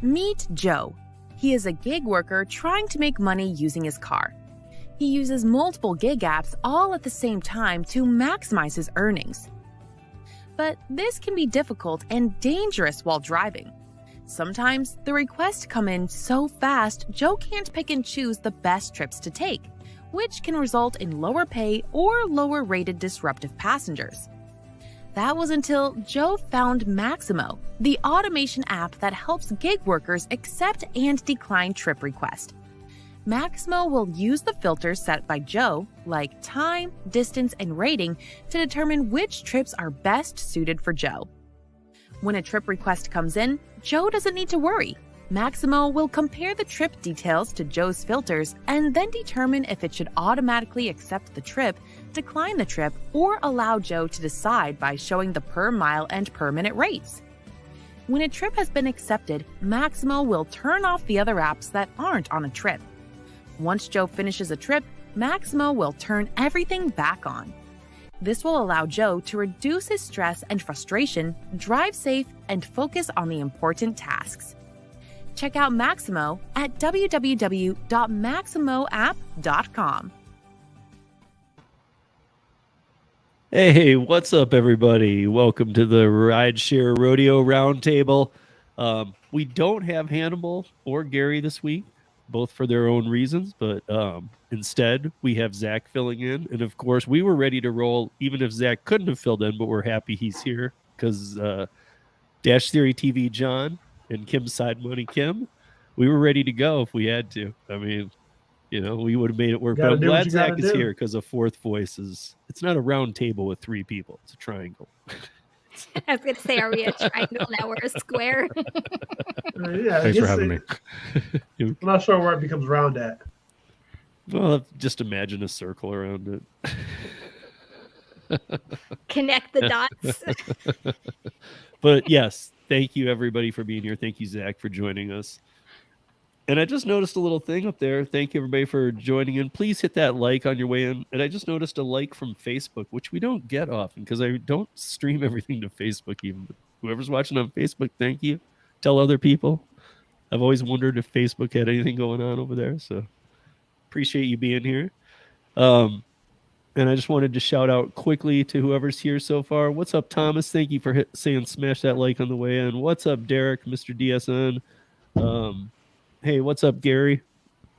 Meet Joe. He is a gig worker trying to make money using his car. He uses multiple gig apps all at the same time to maximize his earnings. But this can be difficult and dangerous while driving. Sometimes the requests come in so fast, Joe can't pick and choose the best trips to take, which can result in lower pay or lower rated disruptive passengers. That was until Joe found Maximo, the automation app that helps gig workers accept and decline trip requests. Maximo will use the filters set by Joe, like time, distance, and rating, to determine which trips are best suited for Joe. When a trip request comes in, Joe doesn't need to worry. Maximo will compare the trip details to Joe's filters and then determine if it should automatically accept the trip, decline the trip, or allow Joe to decide by showing the per mile and per minute rates. When a trip has been accepted, Maximo will turn off the other apps that aren't on a trip. Once Joe finishes a trip, Maximo will turn everything back on. This will allow Joe to reduce his stress and frustration, drive safe, and focus on the important tasks. Check out Maximo at www.maximoapp.com. Hey, what's up, everybody? Welcome to the Rideshare Rodeo Roundtable. We don't have Hannibal or Gary this week, both for their own reasons, but instead we have Zach filling in. And of course, we were ready to roll even if Zach couldn't have filled in, but we're happy he's here because Dash Theory TV John and Kim's Side Money Kim, we were ready to go if we had to. I mean, you know, we would have made it work. But I'm glad Zach is here because a fourth voice is, it's not a round table with three people. It's a triangle. I was going to say, are we a triangle now? We're a square. Yeah, thanks for having me. I'm not sure where it becomes round at. Well, just imagine a circle around it. Connect the dots. But yes, thank you everybody for being here. Thank you, Zach, for joining us. And I just noticed a little thing up there. Thank you everybody for joining in. Please hit that like on your way in. And I just noticed a like from Facebook, which we don't get often because I don't stream everything to Facebook even. But whoever's watching on Facebook, thank you. Tell other people. I've always wondered if Facebook had anything going on over there. So appreciate you being here. And I just wanted to shout out quickly to whoever's here so far. What's up, Thomas? Thank you for saying smash that like on the way in. What's up, Derek, Mr. DSN? Hey, what's up, Gary?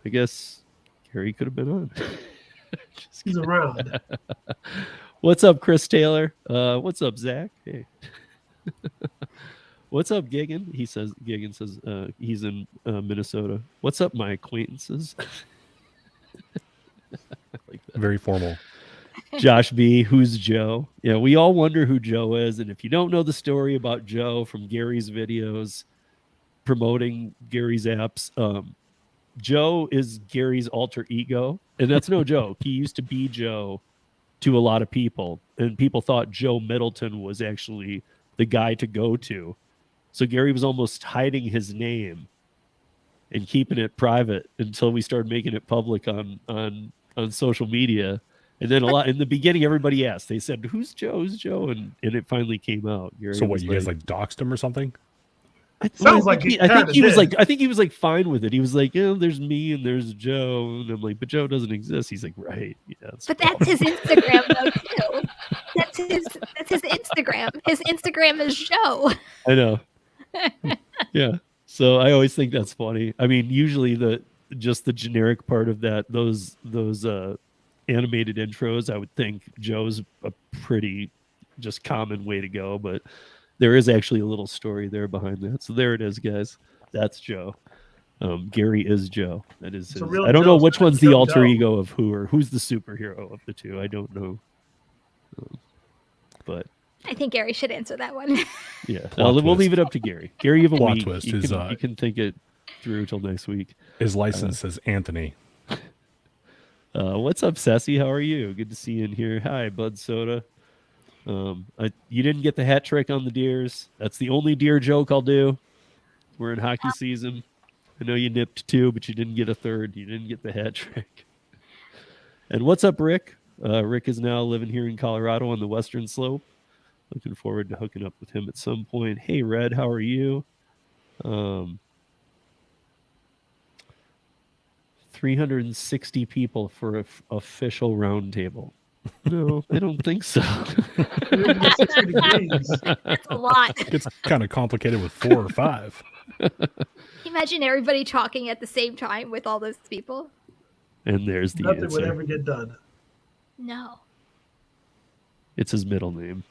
I guess Gary could have been on. He's around. What's up, Chris Taylor? What's up, Zach? Hey. What's up, Gigan? Gigan says he's in Minnesota. What's up, my acquaintances? Like that. Very formal. Josh B, who's Joe? Yeah, we all wonder who Joe is. And if you don't know the story about Joe from Gary's videos promoting Gary's apps, Joe is Gary's alter ego. And that's no joke. He used to be Joe to a lot of people. And people thought Joe Middleton was actually the guy to go to. So Gary was almost hiding his name and keeping it private until we started making it public on social media. And then in the beginning, everybody asked. They said, "Who's Joe? Who's Joe?" And it finally came out. Gary so what? You guys like doxed him or something? I think he was like fine with it. He was like, "Yeah, there's me and there's Joe," and I'm like, "But Joe doesn't exist." He's like, "Right, yeah." But that's his Instagram though too. That's his Instagram. His Instagram is Joe. I know. Yeah. So I always think that's funny. I mean, usually the generic part of that, those animated intros, I would think Joe's a pretty just common way to go, but there is actually a little story there behind that. So there it is, guys. That's Joe. Gary is Joe. That is his. I don't know which one's the alter ego of who's the superhero of the two. I don't know. But I think Gary should answer that one. Yeah. Well, we'll leave it up to Gary. Gary, you have a week. Twist you is, can think it through till next week. His license says Anthony. What's up, Sassy? How are you? Good to see you in here. Hi, Bud Soda. You didn't get the hat trick on the deers. That's the only deer joke I'll do. We're in hockey season. I know you nipped two, but you didn't get a third. You didn't get the hat trick. And what's up, Rick? Rick is now living here in Colorado on the Western Slope. Looking forward to hooking up with him at some point. Hey, Red, how are you? 360 people for an official roundtable. No, I don't think so. 360 degrees. That's a lot. It's kind of complicated with 4 or 5. Imagine everybody talking at the same time with all those people. And there's the Nothing answer. would ever get done. No. It's his middle name.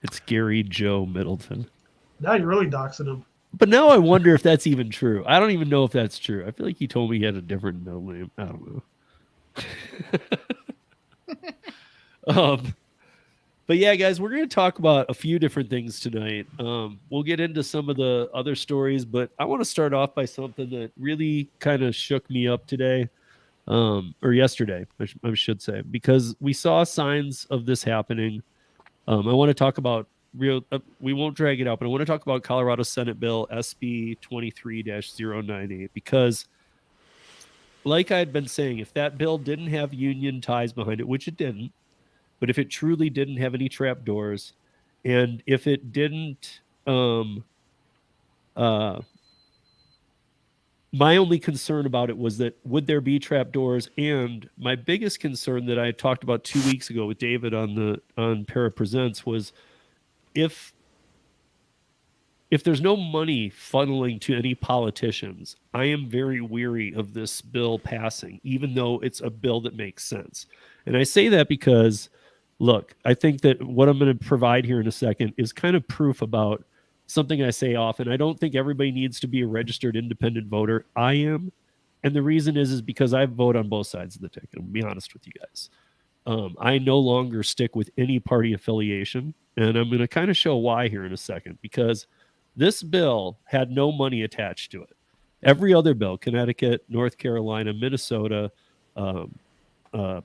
It's Gary Joe Middleton. Now you're really doxing him. But now I wonder if that's even true. I don't even know if that's true. I feel like he told me he had a different middle name. I don't know. But yeah, guys, we're going to talk about a few different things tonight. We'll get into some of the other stories, but I want to start off by something that really kind of shook me up today, or yesterday, I should say, because we saw signs of this happening. I want to talk about we won't drag it out, but I want to talk about Colorado Senate Bill SB 23-098, because like I had been saying, if that bill didn't have union ties behind it, which it didn't, but if it truly didn't have any trap doors, and if it didn't, my only concern about it was that would there be trap doors? And my biggest concern that I talked about 2 weeks ago with David on Para Presents was if there's no money funneling to any politicians, I am very weary of this bill passing, even though it's a bill that makes sense. And I say that because, look, I think that what I'm going to provide here in a second is kind of proof about something I say often. I don't think everybody needs to be a registered independent voter. I am. And the reason is because I vote on both sides of the ticket. I'll be honest with you guys. I no longer stick with any party affiliation. And I'm going to kind of show why here in a second, because this bill had no money attached to it. Every other bill, Connecticut, North Carolina, Minnesota,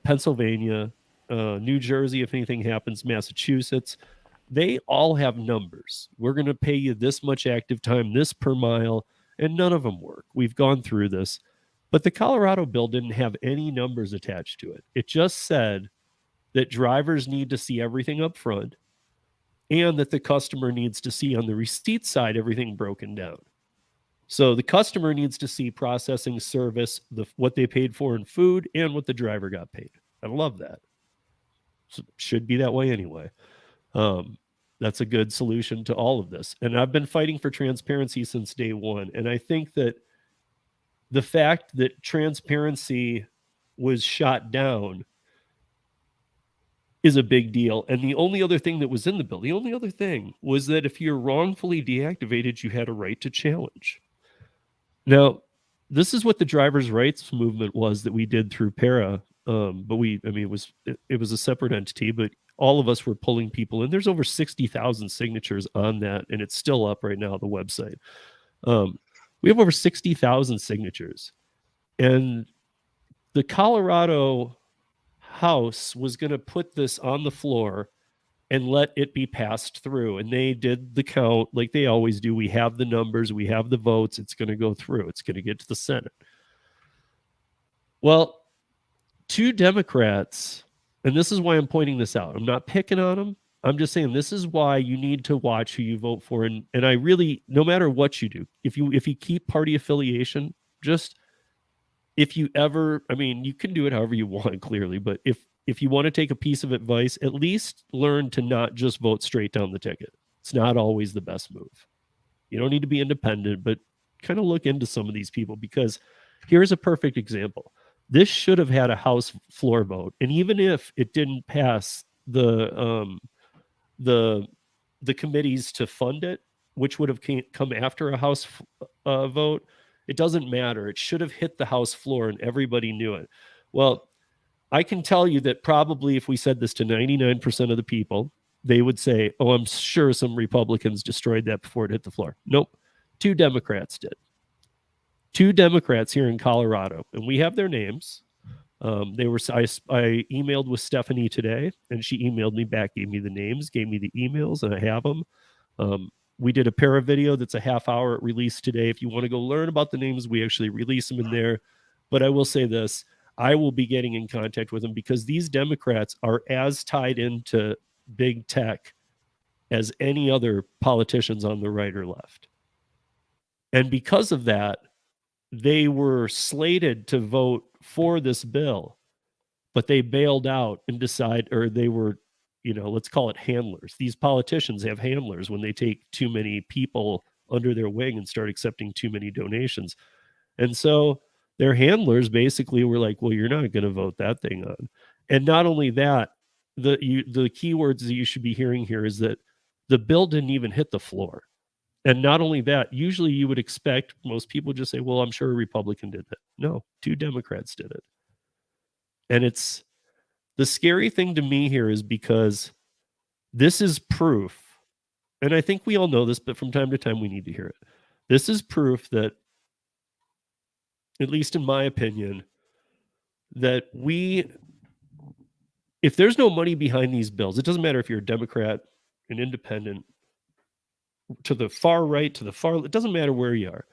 Pennsylvania, New Jersey, if anything happens, Massachusetts, they all have numbers. We're going to pay you this much active time, this per mile, and none of them work. We've gone through this. But the Colorado bill didn't have any numbers attached to it. It just said that drivers need to see everything up front, and that the customer needs to see on the receipt side everything broken down. So the customer needs to see processing, service, what they paid for in food, and what the driver got paid. I love that. So should be that way anyway. That's a good solution to all of this. And I've been fighting for transparency since day one. And I think that the fact that transparency was shot down is a big deal. And the only other thing that was in the bill, the only other thing was that if you're wrongfully deactivated, you had a right to challenge. Now, this is what the drivers' rights movement was that we did through Para. But it was a separate entity, but all of us were pulling people in. There's over 60,000 signatures on that, and it's still up right now, the website. We have over 60,000 signatures. And the Colorado House was going to put this on the floor and let it be passed through. And they did the count like they always do. We have the numbers, we have the votes. It's going to go through. It's going to get to the Senate. Well, 2 Democrats, and this is why I'm pointing this out. I'm not picking on them. I'm just saying this is why you need to watch who you vote for. And I really, no matter what you do, if you keep party affiliation, just if you ever, you can do it however you want, clearly, but if you want to take a piece of advice, at least learn to not just vote straight down the ticket. It's not always the best move. You don't need to be independent, but kind of look into some of these people, because here's a perfect example. This should have had a House floor vote. And even if it didn't pass the committees to fund it, which would have come after a House vote, it doesn't matter. It should have hit the House floor and everybody knew it. Well, I can tell you that probably if we said this to 99% of the people, they would say, oh, I'm sure some Republicans destroyed that before it hit the floor. Nope. 2 Democrats did. 2 Democrats here in Colorado, and we have their names. I emailed with Stephanie today, and she emailed me back, gave me the names, gave me the emails, and I have them. We did a Para video that's a half-hour release today. If you want to go learn about the names, we actually release them in there. But I will say this, I will be getting in contact with them, because these Democrats are as tied into big tech as any other politicians on the right or left. And because of that, they were slated to vote for this bill, but they bailed out and they were, let's call it handlers. These politicians have handlers when they take too many people under their wing and start accepting too many donations. And so their handlers basically were like, well, you're not going to vote that thing on. And not only that, the keywords that you should be hearing here is that the bill didn't even hit the floor. And not only that, usually you would expect most people just say, well, I'm sure a Republican did that. No, 2 Democrats did it. And it's the scary thing to me here is because this is proof. And I think we all know this, but from time to time we need to hear it. This is proof that, at least in my opinion, that if there's no money behind these bills, it doesn't matter if you're a Democrat, an independent, to the far right, to the far, it doesn't matter where you are.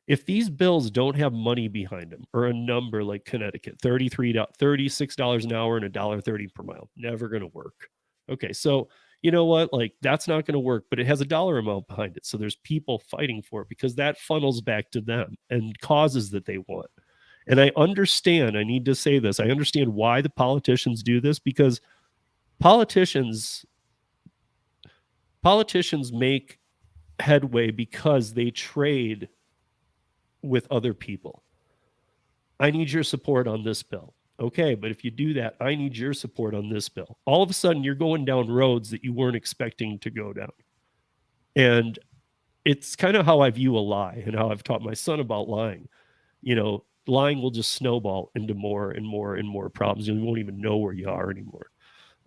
If these bills don't have money behind them, or a number like Connecticut, $36 an hour and $1.30 per mile, never going to work. Okay, so you know what? Like, that's not going to work, but it has a dollar amount behind it. So there's people fighting for it because that funnels back to them and causes that they want. And I understand, I need to say this, I understand why the politicians do this, because politicians make headway because they trade with other people. I need your support on this bill. Okay, but if you do that, I need your support on this bill. All of a sudden, you're going down roads that you weren't expecting to go down. And it's kind of how I view a lie and how I've taught my son about lying. Lying will just snowball into more and more and more problems. You won't even know where you are anymore.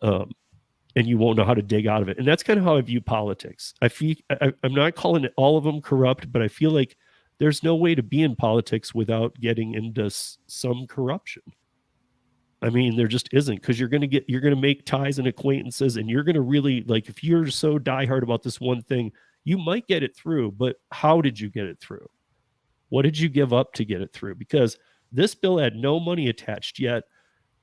And you won't know how to dig out of it. And that's kind of how I view politics. I'm not calling it all of them corrupt, but I feel like there's no way to be in politics without getting into some corruption. I mean, there just isn't, because you're going to make ties and acquaintances, and you're going to really, like, if you're so diehard about this one thing, you might get it through, but how did you get it through? What did you give up to get it through? Because this bill had no money attached yet.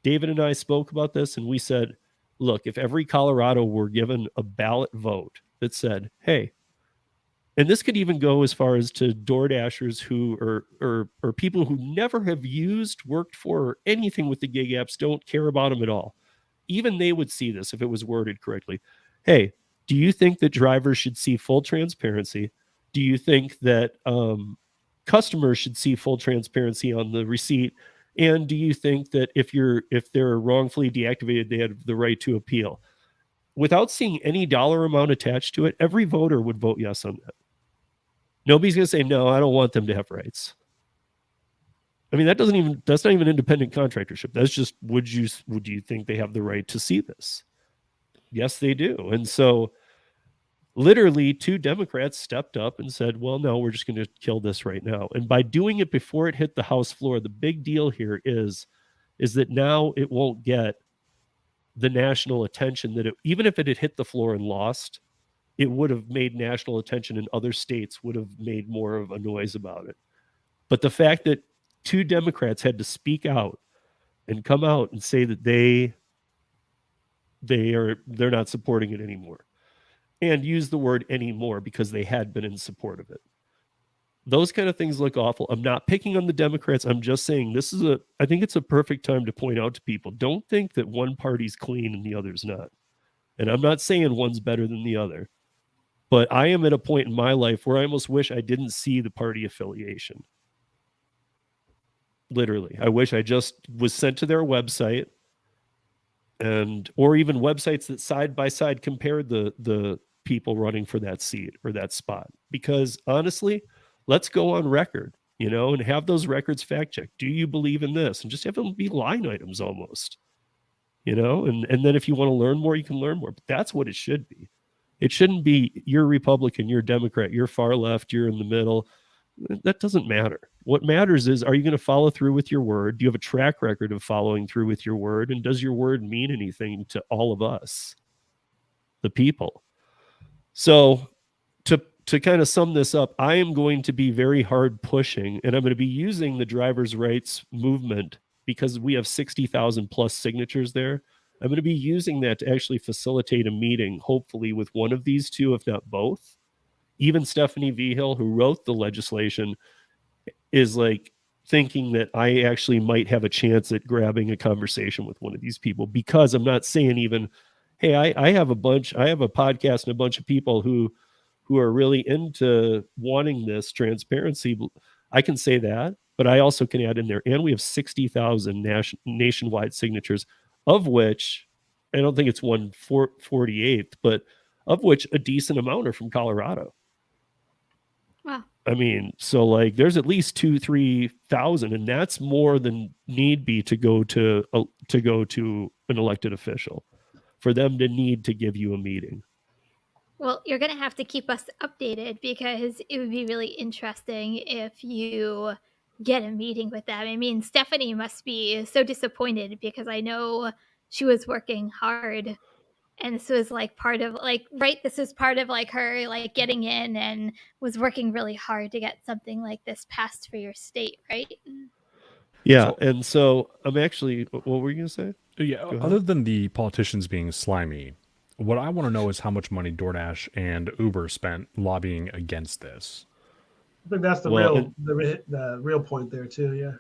David and I spoke about this, and we said, look, if every Colorado were given a ballot vote that said, hey, and this could even go as far as to DoorDashers who or people who never have worked for, or anything with the gig apps, don't care about them at all. Even they would see this if it was worded correctly. Hey, do you think that drivers should see full transparency? Do you think that customers should see full transparency on the receipt? And do you think that if they're wrongfully deactivated, they have the right to appeal? Without seeing any dollar amount attached to it, every voter would vote yes on that. Nobody's going to say, no, I don't want them to have rights. I mean, that's not even independent contractorship. That's just, would you think they have the right to see this? Yes, they do. And so literally 2 Democrats stepped up and said, well, no, we're just going to kill this right now. And by doing it before it hit the House floor, the big deal here is that now it won't get the national attention that even if it had hit the floor and lost, it would have made national attention, and other states would have made more of a noise about it. But the fact that 2 Democrats had to speak out and come out and say that they're not supporting it anymore, and use the word anymore because they had been in support of it. Those kind of things look awful. I'm not picking on the Democrats. I'm just saying I think it's a perfect time to point out to people, don't think that one party's clean and the other's not. And I'm not saying one's better than the other, but I am at a point in my life where I almost wish I didn't see the party affiliation. Literally. I wish I just was sent to their website, or even websites that side by side compared the people running for that seat or that spot. Because honestly, let's go on record, and have those records fact checked. Do you believe in this? And just have them be line items almost, and then if you want to learn more, you can learn more. But that's what it should be. It shouldn't be you're Republican, you're Democrat, you're far left, you're in the middle. That doesn't matter. What matters is, are you going to follow through with your word? Do you have a track record of following through with your word? And does your word mean anything to all of us, the people? So to kind of sum this up, I am going to be very hard pushing, and I'm going to be using the drivers' rights movement because we have 60,000 plus signatures there. I'm going to be using that to actually facilitate a meeting, hopefully with one of these 2, if not both. Even Stephanie Vigil, who wrote the legislation, is like thinking that I actually might have a chance at grabbing a conversation with one of these people, because I'm not saying even, hey, I have a podcast and a bunch of people who are really into wanting this transparency. I can say that, but I also can add in there, and we have 60,000 nationwide signatures, of which I don't think it's 1/48th, but of which a decent amount are from Colorado. Wow. I mean, so like there's at least 2,000-3,000, and that's more than need be to go to an elected official for them to need to give you a meeting. Well, you're going to have to keep us updated, because it would be really interesting if you get a meeting with them. I mean, Stephanie must be so disappointed, because I know she was working hard, and this was like part of this was part of like her like getting in, and was working really hard to get something like this passed for your state, right? Yeah, So- and so I'm actually, what were you going to say? Yeah, Go ahead. other than the politicians being slimy, what I want to know is how much money DoorDash and Uber spent lobbying against this. I think that's the real point there too. Yeah.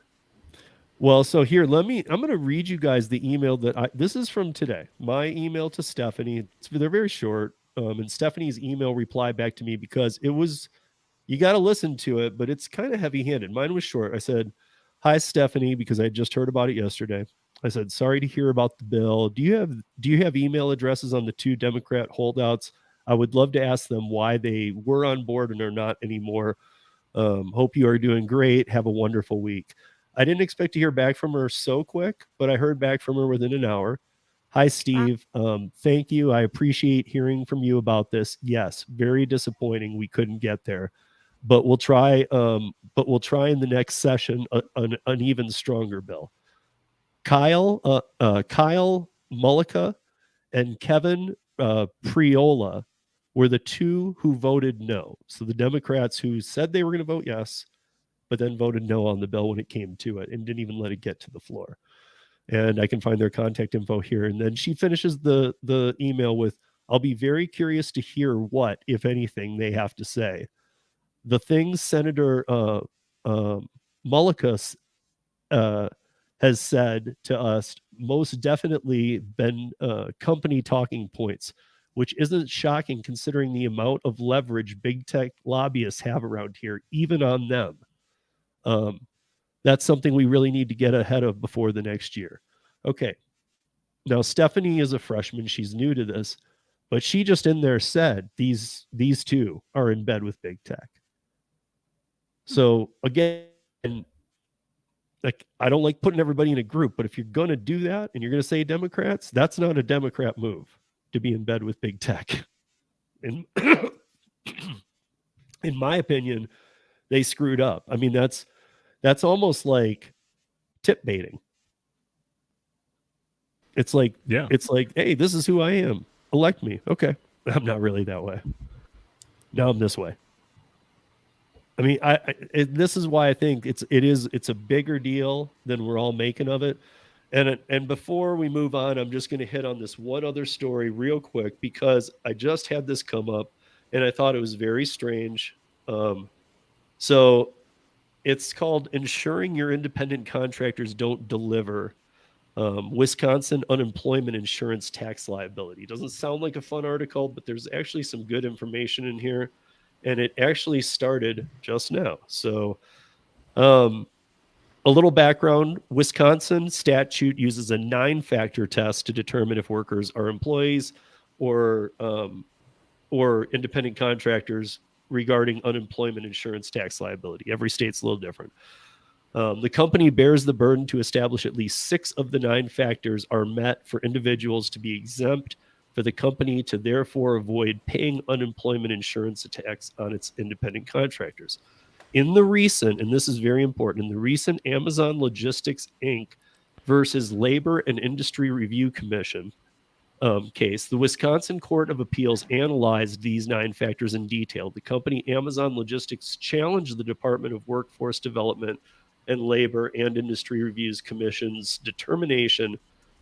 Well, so here, I'm going to read you guys the email this is from today. My email to Stephanie. They're very short. And Stephanie's email reply back to me, because you got to listen to it, but it's kind of heavy handed. Mine was short. I said, "Hi, Stephanie," because I just heard about it yesterday. I said, "Sorry to hear about the bill. Do you have email addresses on the 2 Democrat holdouts? I would love to ask them why they were on board and are not anymore. Hope you are doing great. Have a wonderful week." I didn't expect to hear back from her so quick, but I heard back from her within an hour. "Hi, Steve. Thank you. I appreciate hearing from you about this. Yes, very disappointing we couldn't get there, but we'll try. But we'll try in the next session an even stronger bill." Kyle Mullica and Kevin Priola were the 2 who voted no. So the Democrats who said they were going to vote yes, but then voted no on the bill when it came to it and didn't even let it get to the floor. And I can find their contact info here. And then she finishes the email with, "I'll be very curious to hear what, if anything, they have to say. The things Senator Mullica has said to us most definitely been company talking points, which isn't shocking considering the amount of leverage big tech lobbyists have around here, even on them. That's something we really need to get ahead of before the next year." Okay. Now, Stephanie is a freshman. She's new to this, but she just in there said these 2 are in bed with big tech. So again, like, I don't like putting everybody in a group, but if you're going to do that and you're going to say Democrats, that's not a Democrat move to be in bed with big tech. And in my opinion, they screwed up. I mean, that's almost like tip baiting. It's like, hey, this is who I am. Elect me. Okay. I'm not really that way. Now I'm this way. I mean, this is why I think it's a bigger deal than we're all making of it. And before we move on, I'm just going to hit on this one other story real quick, because I just had this come up and I thought it was very strange. So it's called "Ensuring Your Independent Contractors Don't Deliver Wisconsin Unemployment Insurance Tax Liability." Doesn't sound like a fun article, but there's actually some good information in here. And it actually started just now. So a little background: Wisconsin statute uses a 9-factor test to determine if workers are employees or independent contractors regarding unemployment insurance tax liability. Every state's a little different. The company bears the burden to establish at least 6 of the 9 factors are met for individuals to be exempt, for the company to therefore avoid paying unemployment insurance tax on its independent contractors. In the recent, and this is very important, in the recent Amazon Logistics Inc. versus Labor and Industry Review Commission case, the Wisconsin Court of Appeals analyzed these 9 factors in detail. The company Amazon Logistics challenged the Department of Workforce Development and Labor and Industry Reviews Commission's determination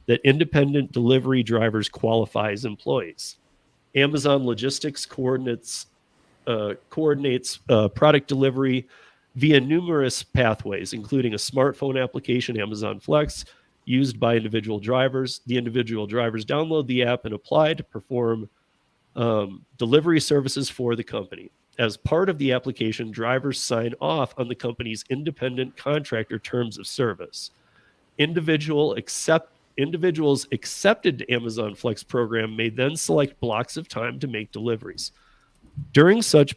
that independent delivery drivers qualify as employees. Amazon Logistics coordinates product delivery via numerous pathways, including a smartphone application, Amazon Flex, used by individual drivers. The individual drivers download the app and apply to perform delivery services for the company. As part of the application, drivers sign off on the company's independent contractor terms of service. Individuals accepted to Amazon Flex program may then select blocks of time to make deliveries. During such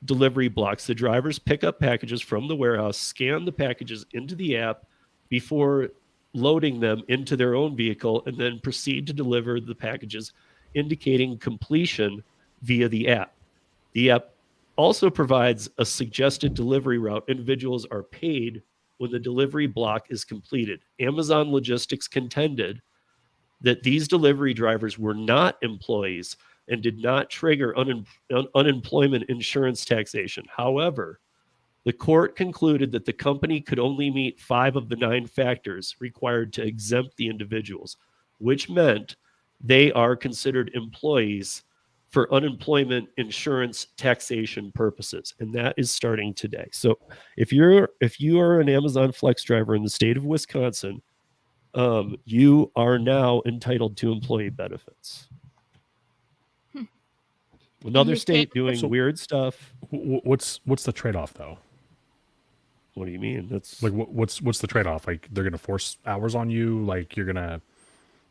delivery blocks, the drivers pick up packages from the warehouse, scan the packages into the app before loading them into their own vehicle, and then proceed to deliver the packages, indicating completion via the app. The app also provides a suggested delivery route. Individuals are paid when the delivery block is completed. Amazon Logistics contended that these delivery drivers were not employees and did not trigger unemployment insurance taxation. However, the court concluded that the company could only meet 5 of the 9 factors required to exempt the individuals, which meant they are considered employees for unemployment insurance taxation purposes. And that is starting today. So if you are an Amazon Flex driver in the state of Wisconsin, you are now entitled to employee benefits. Another state doing weird stuff. What's the trade-off though? What do you mean? That's like what's the trade-off? Like they're gonna force hours on you? Like you're gonna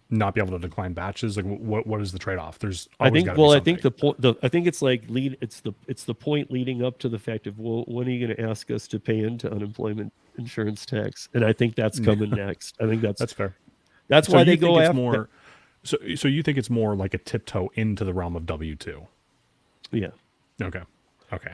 not be able to decline batches? Like what is the trade-off? There's always I think the point. I think it's like It's the point leading up to the fact of, well, when are you going to ask us to pay into unemployment insurance tax? And I think that's coming next. I think that's fair. That's why they go after more. So you think it's more like a tiptoe into the realm of W-2? Yeah. Okay.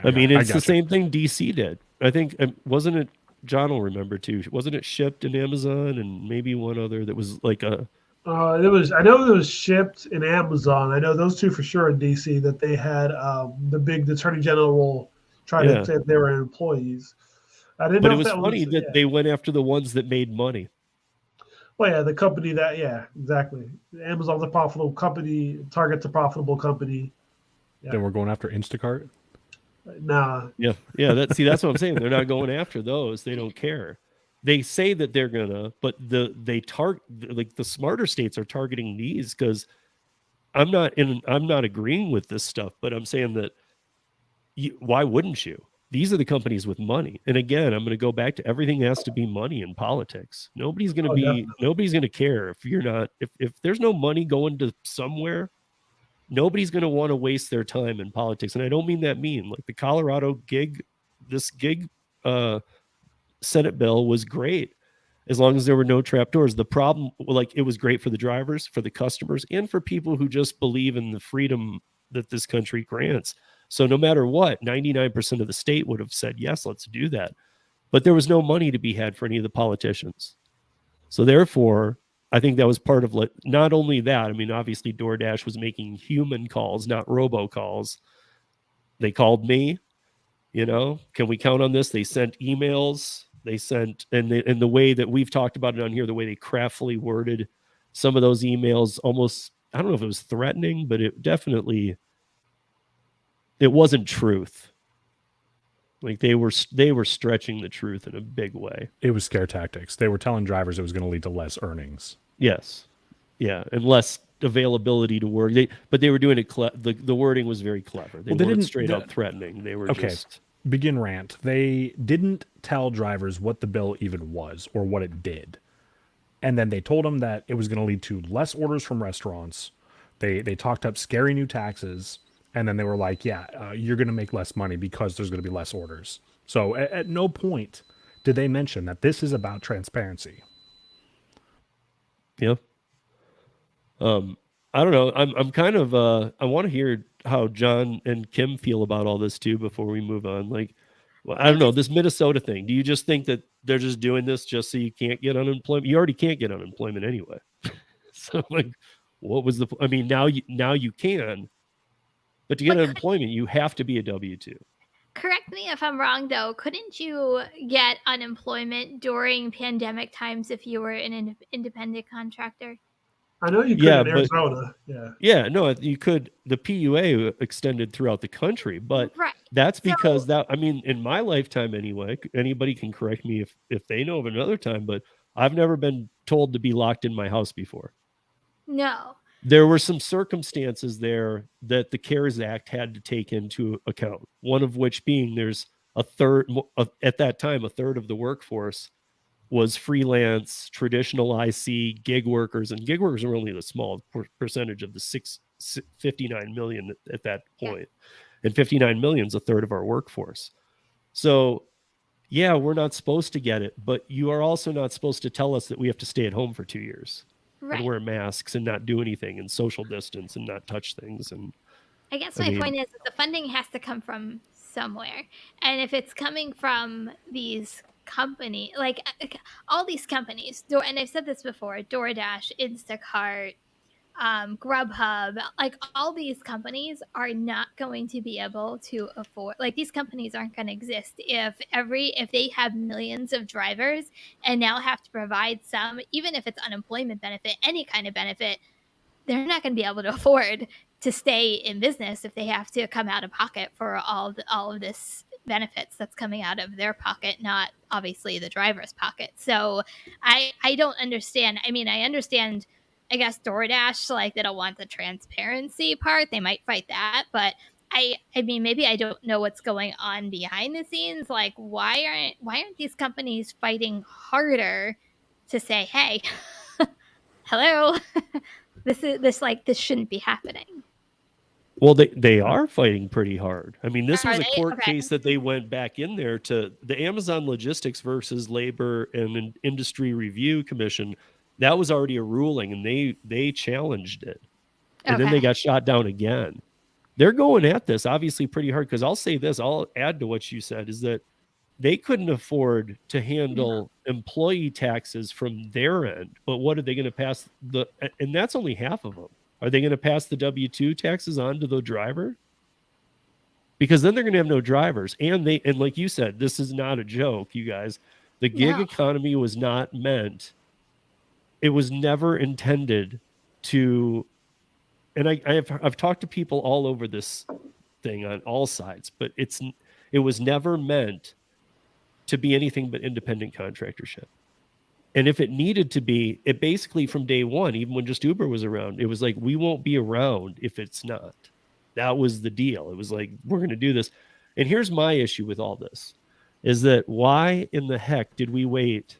I mean, it's the same thing DC did. I think, wasn't it? John will remember too. Wasn't it Shipped in Amazon and maybe one other that was like a. I know it was Shipped in Amazon. I know those two for sure in DC that they had the Attorney General try to say they were employees. I didn't know. But it was funny that they went after the ones that made money. Well, yeah, the company exactly. Amazon's a profitable company. Target's a profitable company. Yeah. Then we're going after Instacart. Nah. Yeah. That's what I'm saying. They're not going after those. They don't care. They say that they're gonna, but the smarter states are targeting these because I'm not agreeing with this stuff, but I'm saying that why wouldn't you? These are the companies with money. And again, I'm going to go back to everything has to be money in politics. Nobody's going to care if you're not, if there's no money going to somewhere, nobody's going to want to waste their time in politics. And I don't mean that mean. Like the Colorado gig Senate bill was great as long as there were no trapdoors. The problem, it was great for the drivers, for the customers, and for people who just believe in the freedom that this country grants. So no matter what, 99% of the state would have said, yes, let's do that. But there was no money to be had for any of the politicians. So therefore, I think that was part of not only that, I mean, obviously DoorDash was making human calls, not robocalls. They called me, can we count on this? They sent emails. They sent, and the way that we've talked about it on here, the way they craftily worded some of those emails, almost, I don't know if it was threatening, but it definitely, it wasn't truth. Like they were stretching the truth in a big way. It was scare tactics. They were telling drivers it was going to lead to less earnings. Yes. Yeah. And less availability to work. But they were doing it. The wording was very clever. They weren't straight up threatening. They were just. Begin rant. They didn't tell drivers what the bill even was or what it did. And then they told them that it was going to lead to less orders from restaurants. They talked up scary new taxes. And then they were like, you're going to make less money because there's going to be less orders. So at no point did they mention that this is about transparency. Yeah. I don't know. I'm kind of, I want to hear how John and Kim feel about all this too before we move on. I don't know, this Minnesota thing. Do you just think that they're just doing this just so you can't get unemployment? You already can't get unemployment anyway. So what was I mean, now you can. But to get unemployment, you have to be a W-2. Correct me if I'm wrong, though. Couldn't you get unemployment during pandemic times if you were an independent contractor? I know you could Yeah, in but Arizona. Yeah. yeah, no, you could. The PUA extended throughout the country, but Right. that's So because that. I mean, in my lifetime anyway. Anybody can correct me if they know of another time, but I've never been told to be locked in my house before. no. There were some circumstances there that the CARES Act had to take into account. One of which being there's a third at that time, a third of the workforce was freelance, traditional IC, gig workers, and gig workers were only the small percentage of the 59 million at that point. And 59 million is a third of our workforce. So, yeah, we're not supposed to get it, but you are also not supposed to tell us that we have to stay at home for 2 years and Right. wear masks and not do anything and social distance and not touch things. And I guess I my mean, point is that the funding has to come from somewhere. And if it's coming from these company, like all these companies, and I've said this before, DoorDash, Instacart, Grubhub, like all these companies are not going to be able to afford, like these companies aren't going to exist if they have millions of drivers and now have to provide some, even if it's unemployment benefit, any kind of benefit, they're not going to be able to afford to stay in business if they have to come out of pocket for all of this benefits that's coming out of their pocket, not obviously the driver's pocket. So I don't understand. I mean, I understand, I guess DoorDash, like they don't want the transparency part. They might fight that, but I mean, maybe I don't know what's going on behind the scenes. Like why aren't these companies fighting harder to say, hey, hello, this shouldn't be happening. well, they are fighting pretty hard. I mean, this Are was a they? court Okay. case that they went back in there to the Amazon Logistics versus Labor and Industry Review Commission. That was already a ruling, and they challenged it, and then they Okay. got shot down again. They're going at this obviously pretty hard because I'll say this, I'll add to what you said, is that they couldn't afford to handle employee taxes from their end. But what are they going to pass and that's only half of them. Are they going to pass the W-2 taxes on to the driver? Because then they're going to have no drivers. And like you said, this is not a joke, you guys. The gig No. economy was not meant, it was never intended to, and I've talked to people all over this thing on all sides, but it was never meant to be anything but independent contractorship. And if it needed to be, it basically from day one, even when just Uber was around, it was like, we won't be around if it's not. That was the deal. It was like, we're going to do this. And here's my issue with all this is that why in the heck did we wait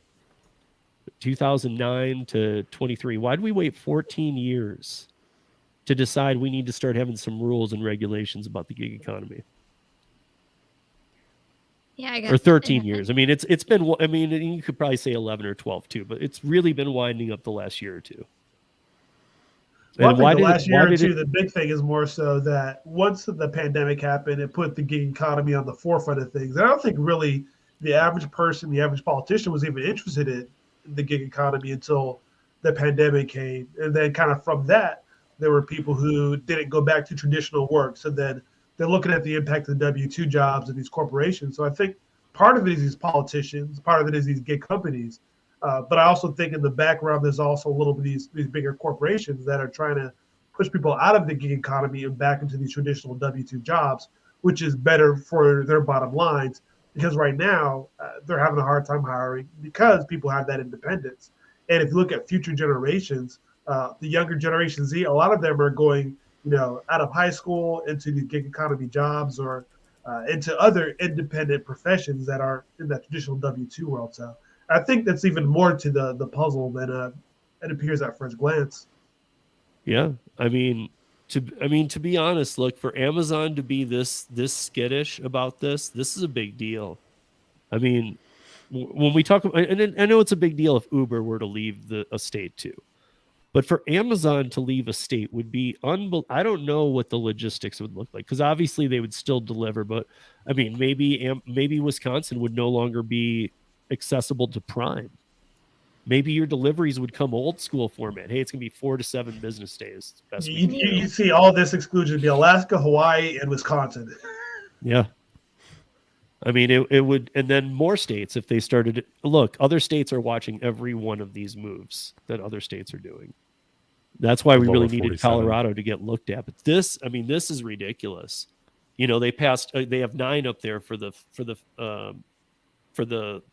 2009 to 23? Why did we wait 14 years to decide we need to start having some rules and regulations about the gig economy? Yeah, I guess. Or 13 years. I mean, it's been, I mean, you could probably say 11 or 12 too, but it's really been winding up the last year or two. Well, I think the last year or two, the big thing is more so that once the pandemic happened, it put the gig economy on the forefront of things. And I don't think really the average person, the average politician was even interested in the gig economy until the pandemic came. And then kind of from that, there were people who didn't go back to traditional work. So then they're looking at the impact of the W-2 jobs and these corporations. So I think part of it is these politicians, part of it is these gig companies. But I also think in the background, there's also a little bit these bigger corporations that are trying to push people out of the gig economy and back into these traditional W-2 jobs, which is better for their bottom lines. Because right now, they're having a hard time hiring because people have that independence. And if you look at future generations, the younger Generation Z, a lot of them are going, out of high school into the gig economy jobs or into other independent professions that are in that traditional W-2 world. So I think that's even more to the puzzle than it appears at first glance. Yeah, I mean, to be honest, look, for Amazon to be this skittish about this is a big deal. I mean, when we talk about, and I know it's a big deal if Uber were to leave a state too. But for Amazon to leave a state would be I don't know what the logistics would look like, because obviously they would still deliver. But I mean, maybe Wisconsin would no longer be accessible to Prime. Maybe your deliveries would come old school format. Hey, it's gonna be 4 to 7 business days. You see all this exclusion be Alaska, Hawaii, and Wisconsin. Yeah. I mean, it would, and then more states if they started. Look, other states are watching every one of these moves that other states are doing. That's why we Lower really needed 47. Colorado to get looked at. But this is ridiculous. They passed. They have 9 up there for the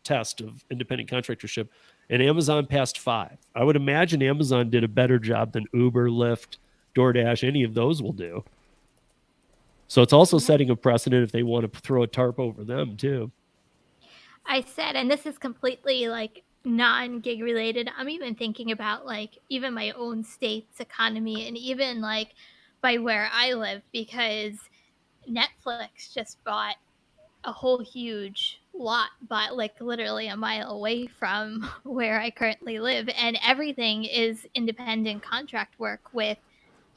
test of independent contractorship, and Amazon passed 5. I would imagine Amazon did a better job than Uber, Lyft, DoorDash, any of those will do. So it's also setting a precedent if they want to throw a tarp over them too. I said, and this is completely like non-gig related. I'm even thinking about like even my own state's economy and even like by where I live, because Netflix just bought a whole huge lot, but like literally a mile away from where I currently live, and everything is independent contract work with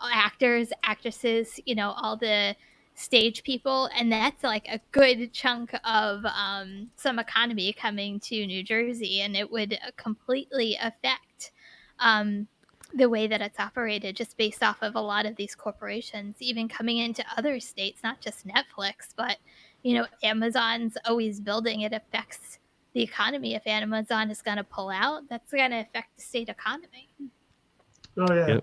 actors, actresses, all the stage people, and that's like a good chunk of some economy coming to New Jersey, and it would completely affect the way that it's operated just based off of a lot of these corporations even coming into other states, not just Netflix, but Amazon's always building. It affects the economy. If Amazon is going to pull out, that's going to affect the state economy. Oh yeah.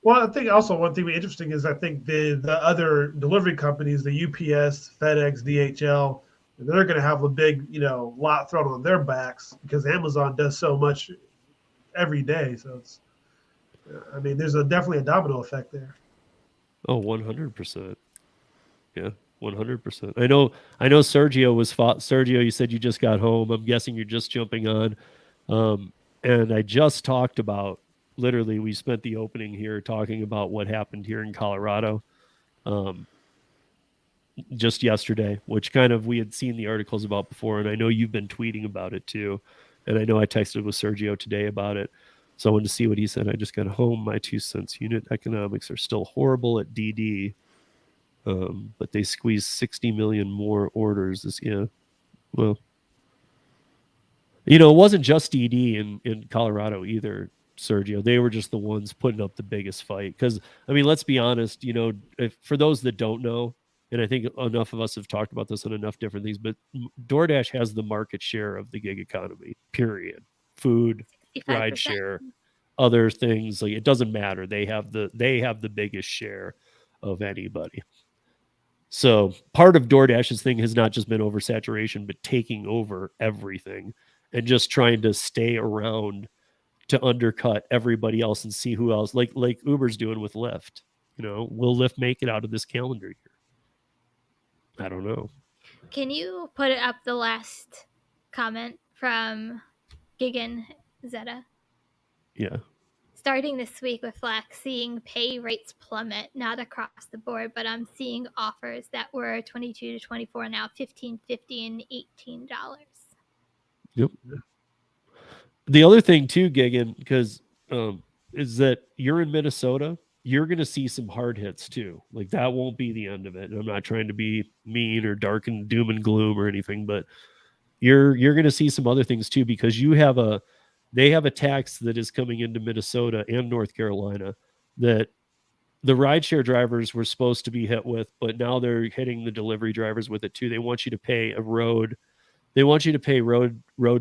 Well, I think also one thing interesting is I think the other delivery companies, the UPS, FedEx, DHL, they're going to have a big lot thrown on their backs because Amazon does so much every day. So there's definitely a domino effect there. Oh, 100%. Yeah, 100%. I know Sergio Sergio, you said you just got home. I'm guessing you're just jumping on. And I just talked about, literally, we spent the opening here talking about what happened here in Colorado just yesterday, which kind of we had seen the articles about before. And I know you've been tweeting about it too. And I know I texted with Sergio today about it. So I wanted to see what he said. I just got home. My 2 cents. Unit economics are still horrible at DD. But they squeezed 60 million more orders this year. Well, it wasn't just DD in Colorado either, Sergio. They were just the ones putting up the biggest fight. Because, let's be honest, for those that don't know, and I think enough of us have talked about this on enough different things, but DoorDash has the market share of the gig economy, period. Food, 65%. rideshare, other things. Like, it doesn't matter. They have the biggest share of anybody. So part of DoorDash's thing has not just been oversaturation, but taking over everything and just trying to stay around to undercut everybody else and see who else, like Uber's doing with Lyft. Will Lyft make it out of this calendar year? I don't know. Can you put up the last comment from Gigan Zeta? Yeah. Starting this week with Flex, seeing pay rates plummet, not across the board, but I'm seeing offers that were $22 to $24 now, $15, $50, and $18. Yep. The other thing too, Gigan, because is that you're in Minnesota, you're going to see some hard hits too. Like, that won't be the end of it. And I'm not trying to be mean or dark and doom and gloom or anything, but you're going to see some other things too, because they have a tax that is coming into Minnesota and North Carolina that the rideshare drivers were supposed to be hit with, but now they're hitting the delivery drivers with it too. They want you to pay road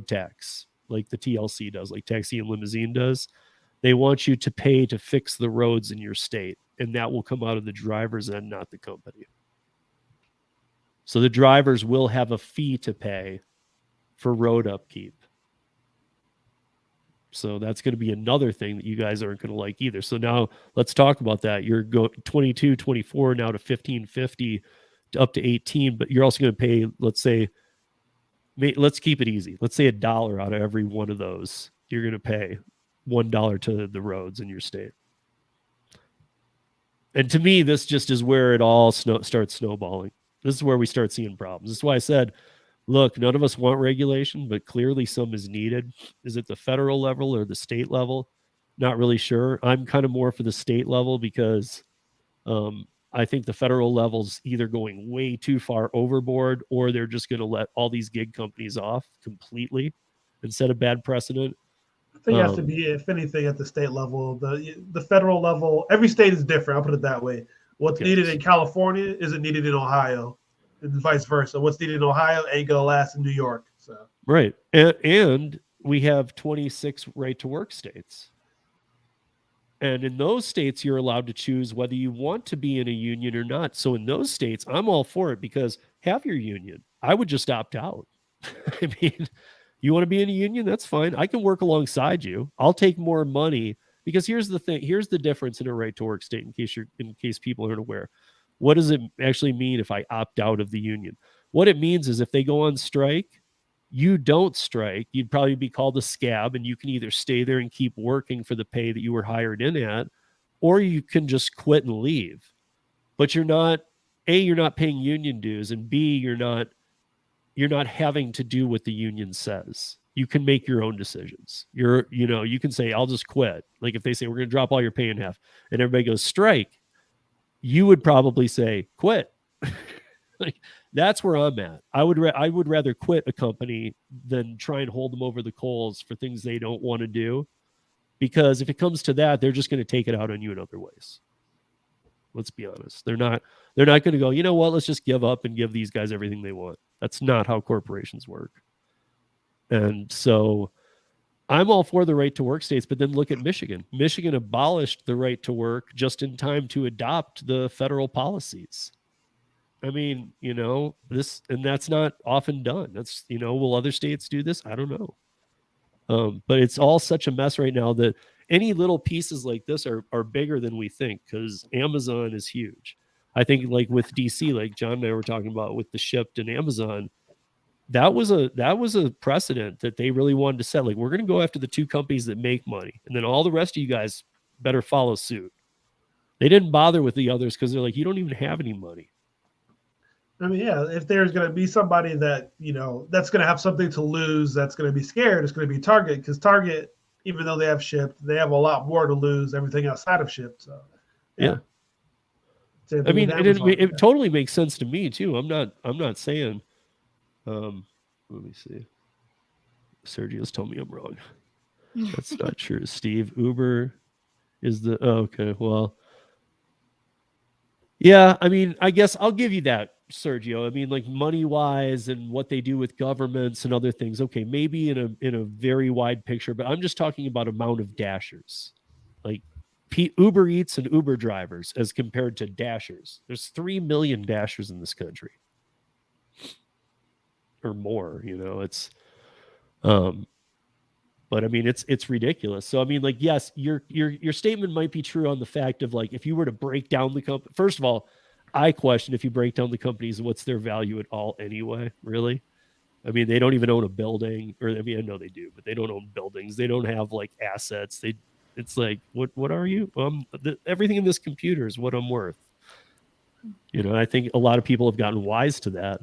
tax, like the TLC does, like Taxi and Limousine does. They want you to pay to fix the roads in your state, and that will come out of the driver's end, not the company. So the drivers will have a fee to pay for road upkeep. So that's going to be another thing that you guys aren't going to like either. So now let's talk about that. You're going 22, 24 now to 15.50 to up to 18, but you're also going to pay, let's keep it easy. Let's say $1 out of every one of those. You're going to pay $1 to the roads in your state. And to me, this just is where it all starts snowballing. This is where we start seeing problems. This is why I said, look, none of us want regulation, but clearly some is needed. Is it the federal level or the state level? Not really sure. I'm kind of more for the state level because I think the federal level's either going way too far overboard, or they're just going to let all these gig companies off completely and set a bad precedent. I think it has to be, if anything, at the state level. The federal level, every state is different. I'll put it that way. What's needed in California isn't needed in Ohio, and vice versa. What's needed in Ohio ain't gonna last in New York. So right, and we have 26 right to work states. And in those states, you're allowed to choose whether you want to be in a union or not. So in those states, I'm all for it because have your union. I would just opt out. I mean, you want to be in a union? That's fine. I can work alongside you. I'll take more money because here's the thing. Here's the difference in a right to work state in case people aren't aware. What does it actually mean if I opt out of the union? What it means is if they go on strike, you don't strike. You'd probably be called a scab, and you can either stay there and keep working for the pay that you were hired in at, or you can just quit and leave. But you're not paying union dues, and B, you're not having to do what the union says. You can make your own decisions. You can say, I'll just quit. Like if they say, we're going to drop all your pay in half, and everybody goes strike, you would probably say, quit. Like that's where I'm at. I would rather quit a company than try and hold them over the coals for things they don't want to do. Because if it comes to that, they're just going to take it out on you in other ways. Let's be honest. They're not going to go, you know what, let's just give up and give these guys everything they want. That's not how corporations work. And so I'm all for the right to work states, but then look at Michigan. Michigan abolished the right to work just in time to adopt the federal policies. I mean, and that's not often done. That's, will other states do this? I don't know. But it's all such a mess right now that any little pieces like this are bigger than we think because Amazon is huge. I think like with DC, like John and I were talking about with the Shipt and Amazon, that was a precedent that they really wanted to set. Like, we're going to go after the two companies that make money, and then all the rest of you guys better follow suit. They didn't bother with the others because they're like, you don't even have any money. I mean, yeah, if there's going to be somebody that, that's going to have something to lose, that's going to be scared, it's going to be Target, because Target, even though they have Shipt, they have a lot more to lose, everything outside of Shipt. So, yeah. I mean, it totally makes sense to me too. I'm not saying, let me see. Sergio's told me I'm wrong. That's not true. Steve, Uber is okay. Well, yeah, I mean, I guess I'll give you that, Sergio. I mean, like money wise and what they do with governments and other things. Okay, maybe in a very wide picture, but I'm just talking about amount of dashers, like Uber Eats and Uber drivers as compared to dashers. There's 3 million dashers in this country, or more. It's, but I mean, it's ridiculous. So I mean, like, yes, your statement might be true on the fact of like if you were to break down the company. First of all, I question if you break down the companies, what's their value at all anyway? Really? I mean, they don't even own a building, or I mean, I know they do, but they don't own buildings. They don't have like assets. It's like, what are you? Everything in this computer is what I'm worth. I think a lot of people have gotten wise to that.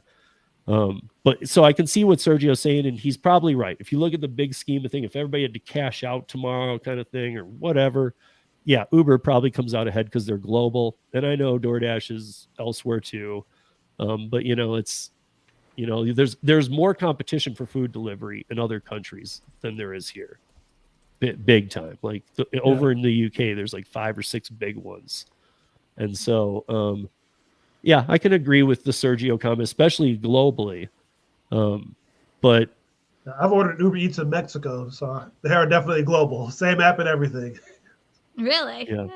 But so I can see what Sergio's saying, and he's probably right. If you look at the big scheme of thing, if everybody had to cash out tomorrow kind of thing or whatever, yeah, Uber probably comes out ahead because they're global. And I know DoorDash is elsewhere too. But it's, there's more competition for food delivery in other countries than there is here. Big time. Like over in the UK, there's like 5 or 6 big ones. And so, yeah, I can agree with the Sergio comment, especially globally. But I've ordered Uber Eats in Mexico, so they are definitely global. Same app and everything. Really? Yeah.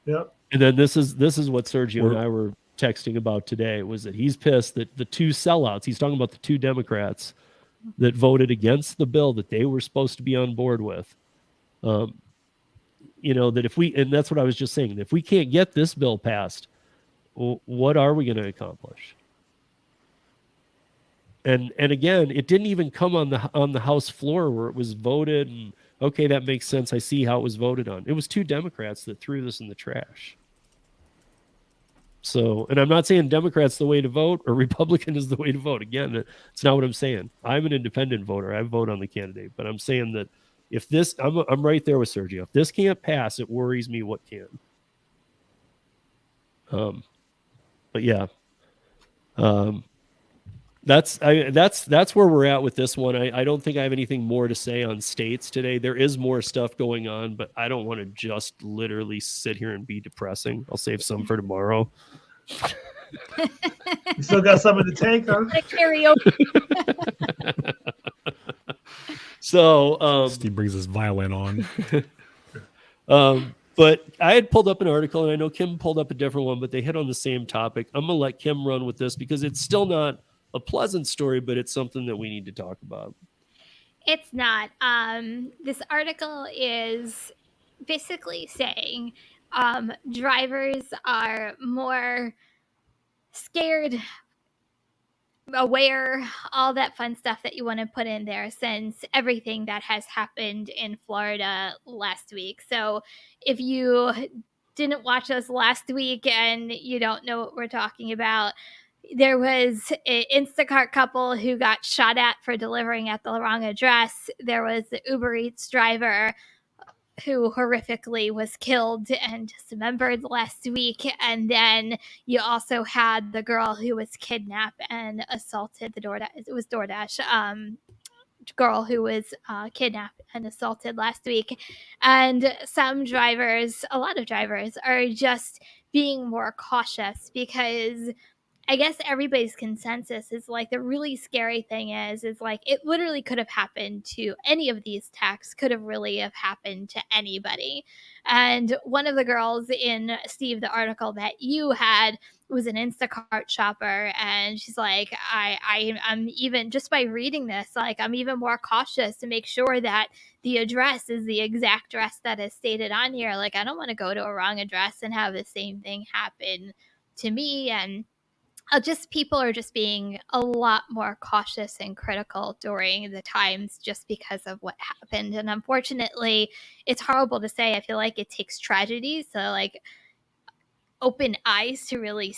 Yep. And then this is what Sergio and I were texting about today, was that he's pissed that the 2 sellouts, he's talking about the 2 Democrats that voted against the bill that they were supposed to be on board with. That and that's what I was just saying, if we can't get this bill passed, what are we going to accomplish? And again, it didn't even come on the House floor where it was voted. And okay, that makes sense. I see how it was voted on. It was 2 Democrats that threw this in the trash. So, and I'm not saying Democrat's the way to vote or Republican is the way to vote. Again, it's not what I'm saying. I'm an independent voter. I vote on the candidate, but I'm saying that if this, I'm right there with Sergio. If this can't pass, it worries me what can. But yeah, that's where we're at with this one. I don't think I have anything more to say on states today. There is more stuff going on, but I don't want to just literally sit here and be depressing. I'll save some for tomorrow. You still got some in the tank, huh? Karaoke. So Steve brings his violin on. But I had pulled up an article, and I know Kim pulled up a different one, but they hit on the same topic. I'm going to let Kim run with this because it's still not a pleasant story, but it's something that we need to talk about. It's not. This article is basically saying drivers are more scared, aware, all that fun stuff that you want to put in there since everything that has happened in Florida last week. So if you didn't watch us last week and you don't know what we're talking about, there was an Instacart couple who got shot at for delivering at the wrong address. There was the Uber Eats driver who horrifically was killed and dismembered last week. And then you also had the girl who was kidnapped and assaulted DoorDash girl who was kidnapped and assaulted last week. And a lot of drivers are just being more cautious because I guess everybody's consensus is like the really scary thing is like it literally could have happened to any of these attacks, could have really have happened to anybody. And one of the girls in Steve, the article that you had was an Instacart shopper, and she's like, I'm even just by reading this, like I'm even more cautious to make sure that the address is the exact address that is stated on here. Like I don't want to go to a wrong address and have the same thing happen to me. And people are just being a lot more cautious and critical during the times just because of what happened. And unfortunately, it's horrible to say. I feel like it takes tragedy, so like open eyes to really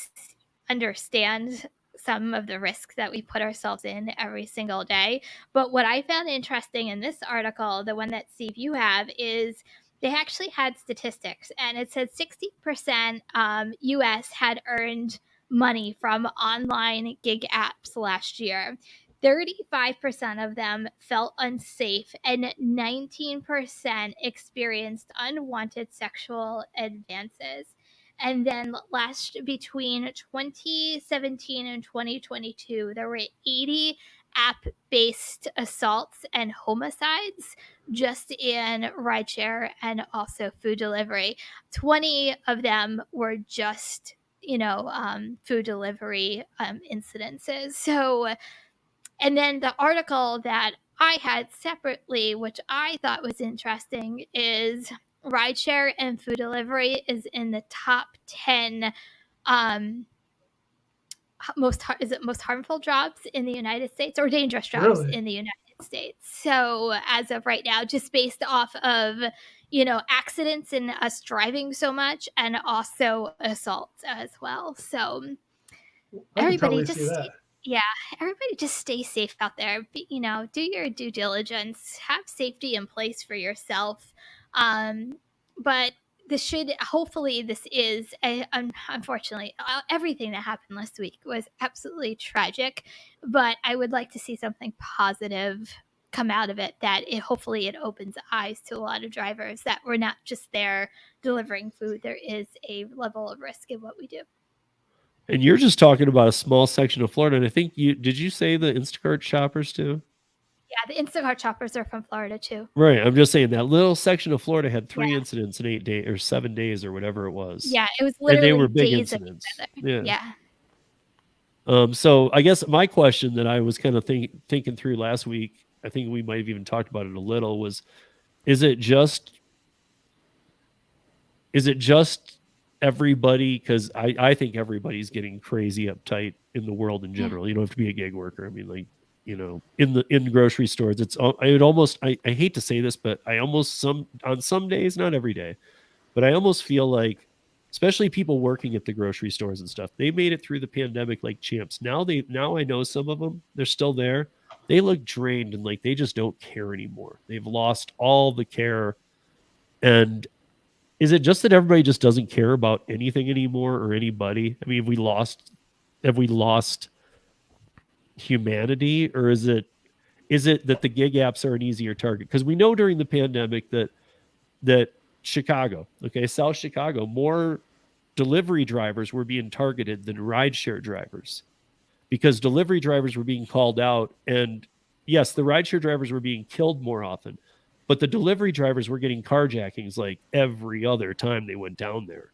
understand some of the risks that we put ourselves in every single day. But what I found interesting in this article, the one that Steve you have, is they actually had statistics, and it said 60% US had earned money from online gig apps last year. 35% of them felt unsafe, and 19% experienced unwanted sexual advances. And then between 2017 and 2022, there were 80 app-based assaults and homicides just in rideshare and also food delivery. 20 of them were just food delivery incidences. So, and then the article that I had separately, which I thought was interesting, is rideshare and food delivery is in the top 10 most harmful jobs in the United States, or dangerous jobs in the United States. So as of right now, just based off of accidents and us driving so much, and also assaults as well. So everybody just stay safe out there. Do your due diligence, have safety in place for yourself. But unfortunately, everything that happened last week was absolutely tragic, but I would like to see something positive come out of it, that hopefully it opens eyes to a lot of drivers that we're not just there delivering food. There is a level of risk in what we do. And you're just talking about a small section of Florida. And I think did you say the Instacart shoppers too? Yeah, the Instacart shoppers are from Florida too. Right. I'm just saying that little section of Florida had 3 incidents in 8 days or 7 days or whatever it was. Yeah, it was literally, and they were big days incidents. Yeah. So I guess my question that I was kind of thinking through last week, I think we might have even talked about it a little, was, is it just everybody? Because I think everybody's getting crazy uptight in the world in general. You don't have to be a gig worker. I mean, like, in grocery stores, I hate to say this, but on some days, not every day, but I almost feel like, especially people working at the grocery stores and stuff, they made it through the pandemic like champs. Now I know some of them, they're still there. They look drained and like they just don't care anymore. They've lost all the care. And is it just that everybody just doesn't care about anything anymore or anybody? I mean, have we lost humanity, or is it that the gig apps are an easier target? Because we know during the pandemic that Chicago, South Chicago, more delivery drivers were being targeted than rideshare drivers, because delivery drivers were being called out, and yes, the rideshare drivers were being killed more often, But the delivery drivers were getting carjackings like every other time they went down there.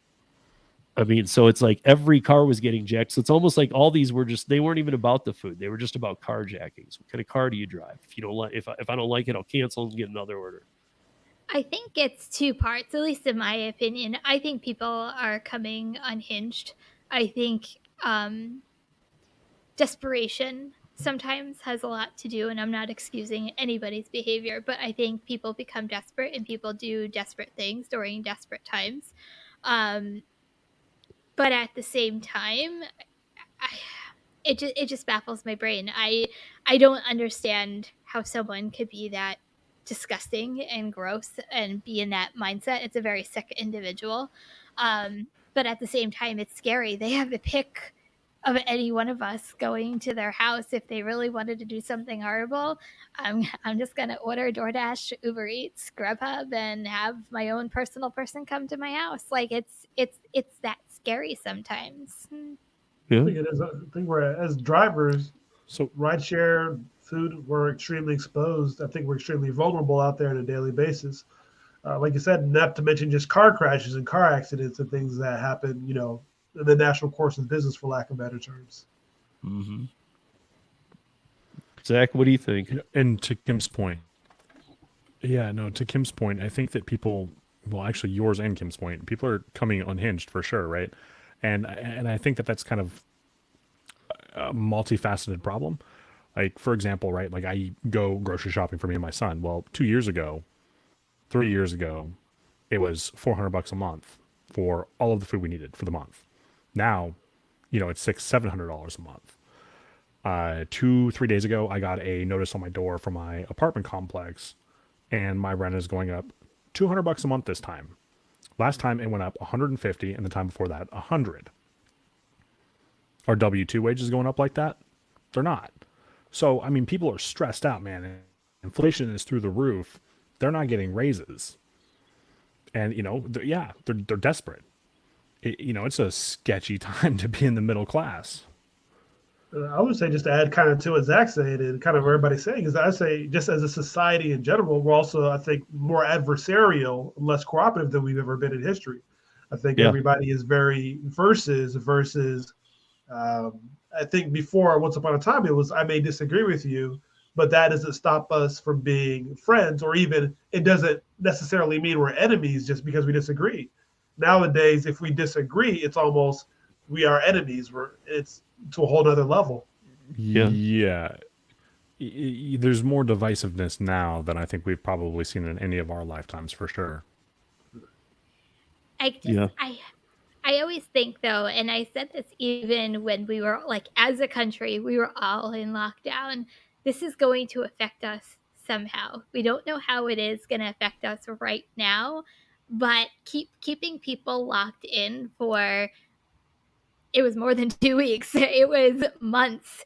I mean, so it's like every car was getting jacked. So it's almost like all these were just, they weren't even about the food. They were just about carjackings. What kind of car do you drive? If you don't like, if I don't like it, I'll cancel and get another order. I think it's two parts, at least in my opinion. I think people are coming unhinged. I think desperation sometimes has a lot to do, and I'm not excusing anybody's behavior, but I think people become desperate and people do desperate things during desperate times. But at the same time, it just baffles my brain. I don't understand how someone could be that disgusting and gross and be in that mindset. It's a very sick individual. But at the same time, it's scary. They have the pick of any one of us going to their house if they really wanted to do something horrible. I'm just gonna order DoorDash, Uber Eats, Grubhub, and have my own personal person come to my house. Like it's that scary sometimes. Yeah. I think it is. I think we're, as drivers, So rideshare, food, we're extremely exposed. I think we're extremely vulnerable out there on a daily basis. Like you said, not to mention just car crashes and car accidents and things that happen, you know, in the national course of business, for lack of better terms. Mm-hmm. Zach, what do you think? And to Kim's point, to Kim's point, I think that people, well, actually yours and Kim's point, people are coming unhinged for sure, right? And I think that that's kind of a multifaceted problem. Like, for example, right, like I go grocery shopping for me and my son. Well, 2 years ago, 3 years ago, it was $400 a month for all of the food we needed for the month. Now, you know, it's $600-700 a month. 2-3 days ago, I got a notice on my door from my apartment complex, and my rent is going up $200 a month this time. Last time it went up 150, and the time before that 100. Are W-2 wages going up like that? They're not. So I mean, people are stressed out, man. Inflation is through the roof. They're not getting raises, and you know, they're desperate. It's a sketchy time to be in the middle class. I would say, just to add kind of to what Zach's saying and kind of what everybody's saying, is I say just as a society in general, we're also, I think, more adversarial, less cooperative than we've ever been in history. I think everybody is very versus. I think before, once upon a time, it was, I may disagree with you, but that doesn't stop us from being friends, or even it doesn't necessarily mean we're enemies just because we disagree. Nowadays, if we disagree, it's almost we are enemies. It's to a whole nother level. Yeah. There's more divisiveness now than I think we've probably seen in any of our lifetimes, for sure. I always think, though, and I said this even when we were, like, as a country, we were all in lockdown, this is going to affect us somehow. We don't know how it is going to affect us right now, but keeping people locked in for, it was more than 2 weeks. It was months.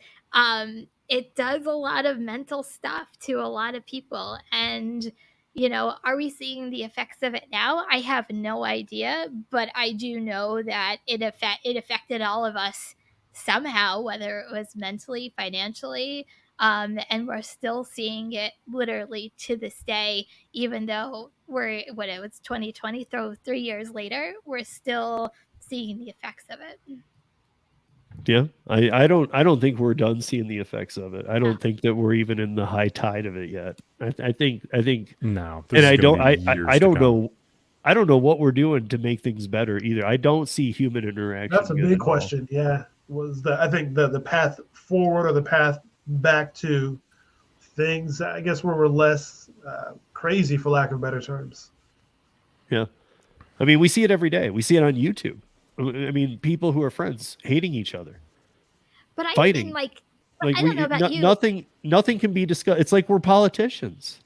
It does a lot of mental stuff to a lot of people. And, you know, are we seeing the effects of it now? I have no idea, but I do know that it affected all of us somehow, whether it was mentally, financially, and we're still seeing it literally to this day, even though it was 2020, 3 years later, we're still seeing the effects of it. Yeah, I don't think we're done seeing the effects of it. I don't think that we're even in the high tide of it yet. I think no, and I don't know what we're doing to make things better either. I don't see human interaction. That's a big question. Yeah, I think the path forward or the path back to things, I guess, where we're less crazy, for lack of better terms. Yeah, I mean, we see it every day. We see it on YouTube. I mean, people who are friends hating each other, but fighting. I don't know about you. Nothing can be discussed. It's like we're politicians.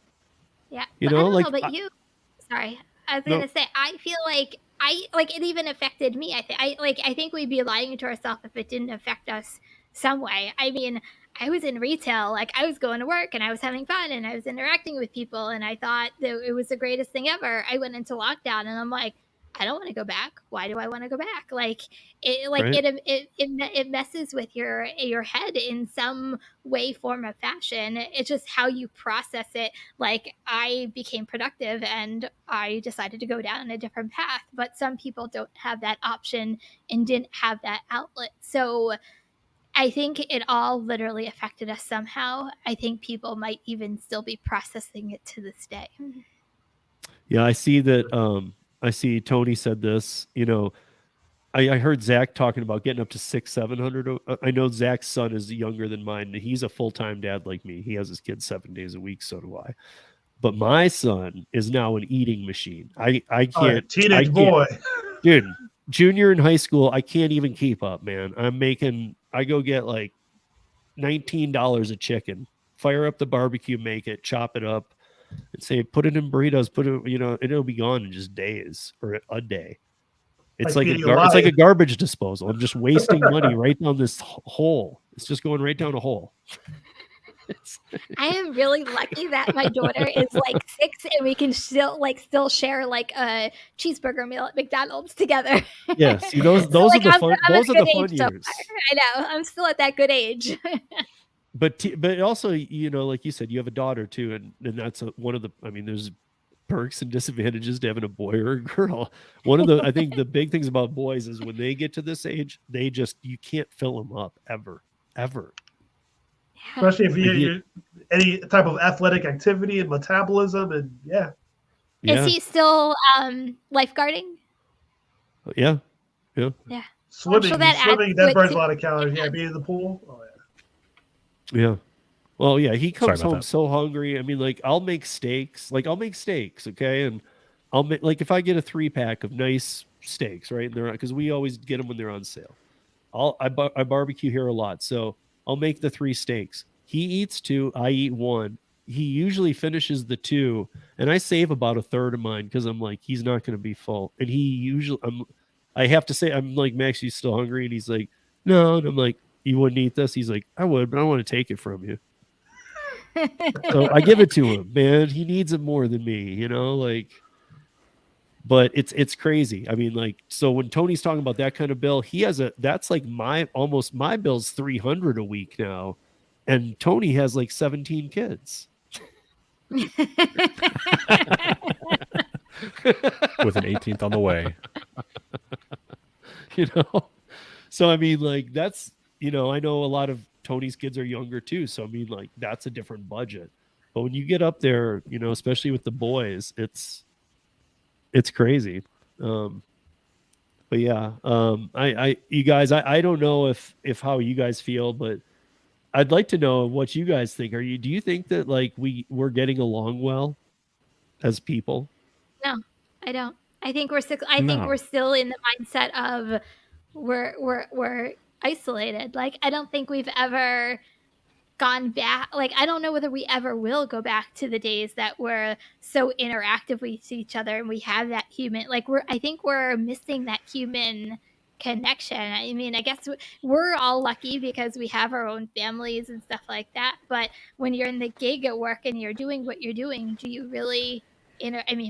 Yeah, you know, I don't know about you. Sorry, I was gonna say, I feel like it even affected me. I think we'd be lying to ourselves if it didn't affect us some way. I mean, I was in retail, like I was going to work and I was having fun and I was interacting with people and I thought that it was the greatest thing ever. I went into lockdown and I'm like, I don't want to go back. Why do I want to go back? Like it, like Right. it messes with your head in some way, form, or fashion. It's just how you process it. Like I became productive and I decided to go down a different path, but some people don't have that option and didn't have that outlet. So I think it all literally affected us somehow. I think people might even still be processing it to this day. Yeah, I see that. I see Tony said this. I heard Zach talking about getting up to 600-700. I know Zach's son is younger than mine. He's a full-time dad like me. He has his kids 7 days a week. So do I. But my son is now an eating machine. I can't. Teenage boy. Dude, junior in high school, I can't even keep up, man. I go get like $19 a chicken, fire up the barbecue, make it, chop it up, and say, put it in burritos, and it'll be gone in just days or a day. It's like a garbage disposal. I'm just wasting money right down this hole. It's just going right down a hole. I am really lucky that my daughter is like 6 and we can still share like a cheeseburger meal at McDonald's together. Yeah, see those are the fun. Those are the fun years. I know. I'm still at that good age. But also, like you said, you have a daughter too, and that's one of the. I mean, there's perks and disadvantages to having a boy or a girl. I think the big things about boys is when they get to this age, you can't fill them up ever. Especially if you any type of athletic activity and metabolism, and yeah. Is he still lifeguarding? Yeah. Swimming, that burns a lot of calories. Yeah, being in the pool. Oh yeah. Yeah. Well, yeah, he comes home so hungry. I mean, like I'll make steaks, okay, and I'll make like if I get a 3-pack of nice steaks, right? Because we always get them when they're on sale. I barbecue here a lot, so I'll make the 3 steaks. He eats 2, I eat 1. He usually finishes the 2, and I save about a third of mine because I'm like, he's not going to be full. And I have to say, I'm like, Max, you still hungry? And he's like, no. And I'm like, you wouldn't eat this? He's like, I would, but I want to take it from you. So I give it to him, man. He needs it more than me, but it's crazy. I mean, like, so when Tony's talking about that kind of bill, that's like my bill's $300 a week now. And Tony has like 17 kids. With an 18th on the way. So I mean, like, that's, I know a lot of Tony's kids are younger too. So I mean, like, that's a different budget. But when you get up there, especially with the boys, it's crazy. But yeah, you guys, I don't know if how you guys feel, but I'd like to know what you guys think. Do you think that like we're getting along well as people? No, I don't. I think we're still in the mindset of we're isolated. Like I don't think we've ever gone back. Like I don't know whether we ever will go back to the days that were so interactive with each other and we have that human. Like I think we're missing that human connection. I mean, I guess we're all lucky because we have our own families and stuff like that. But when you're in the gig at work and you're doing what you're doing, do you really,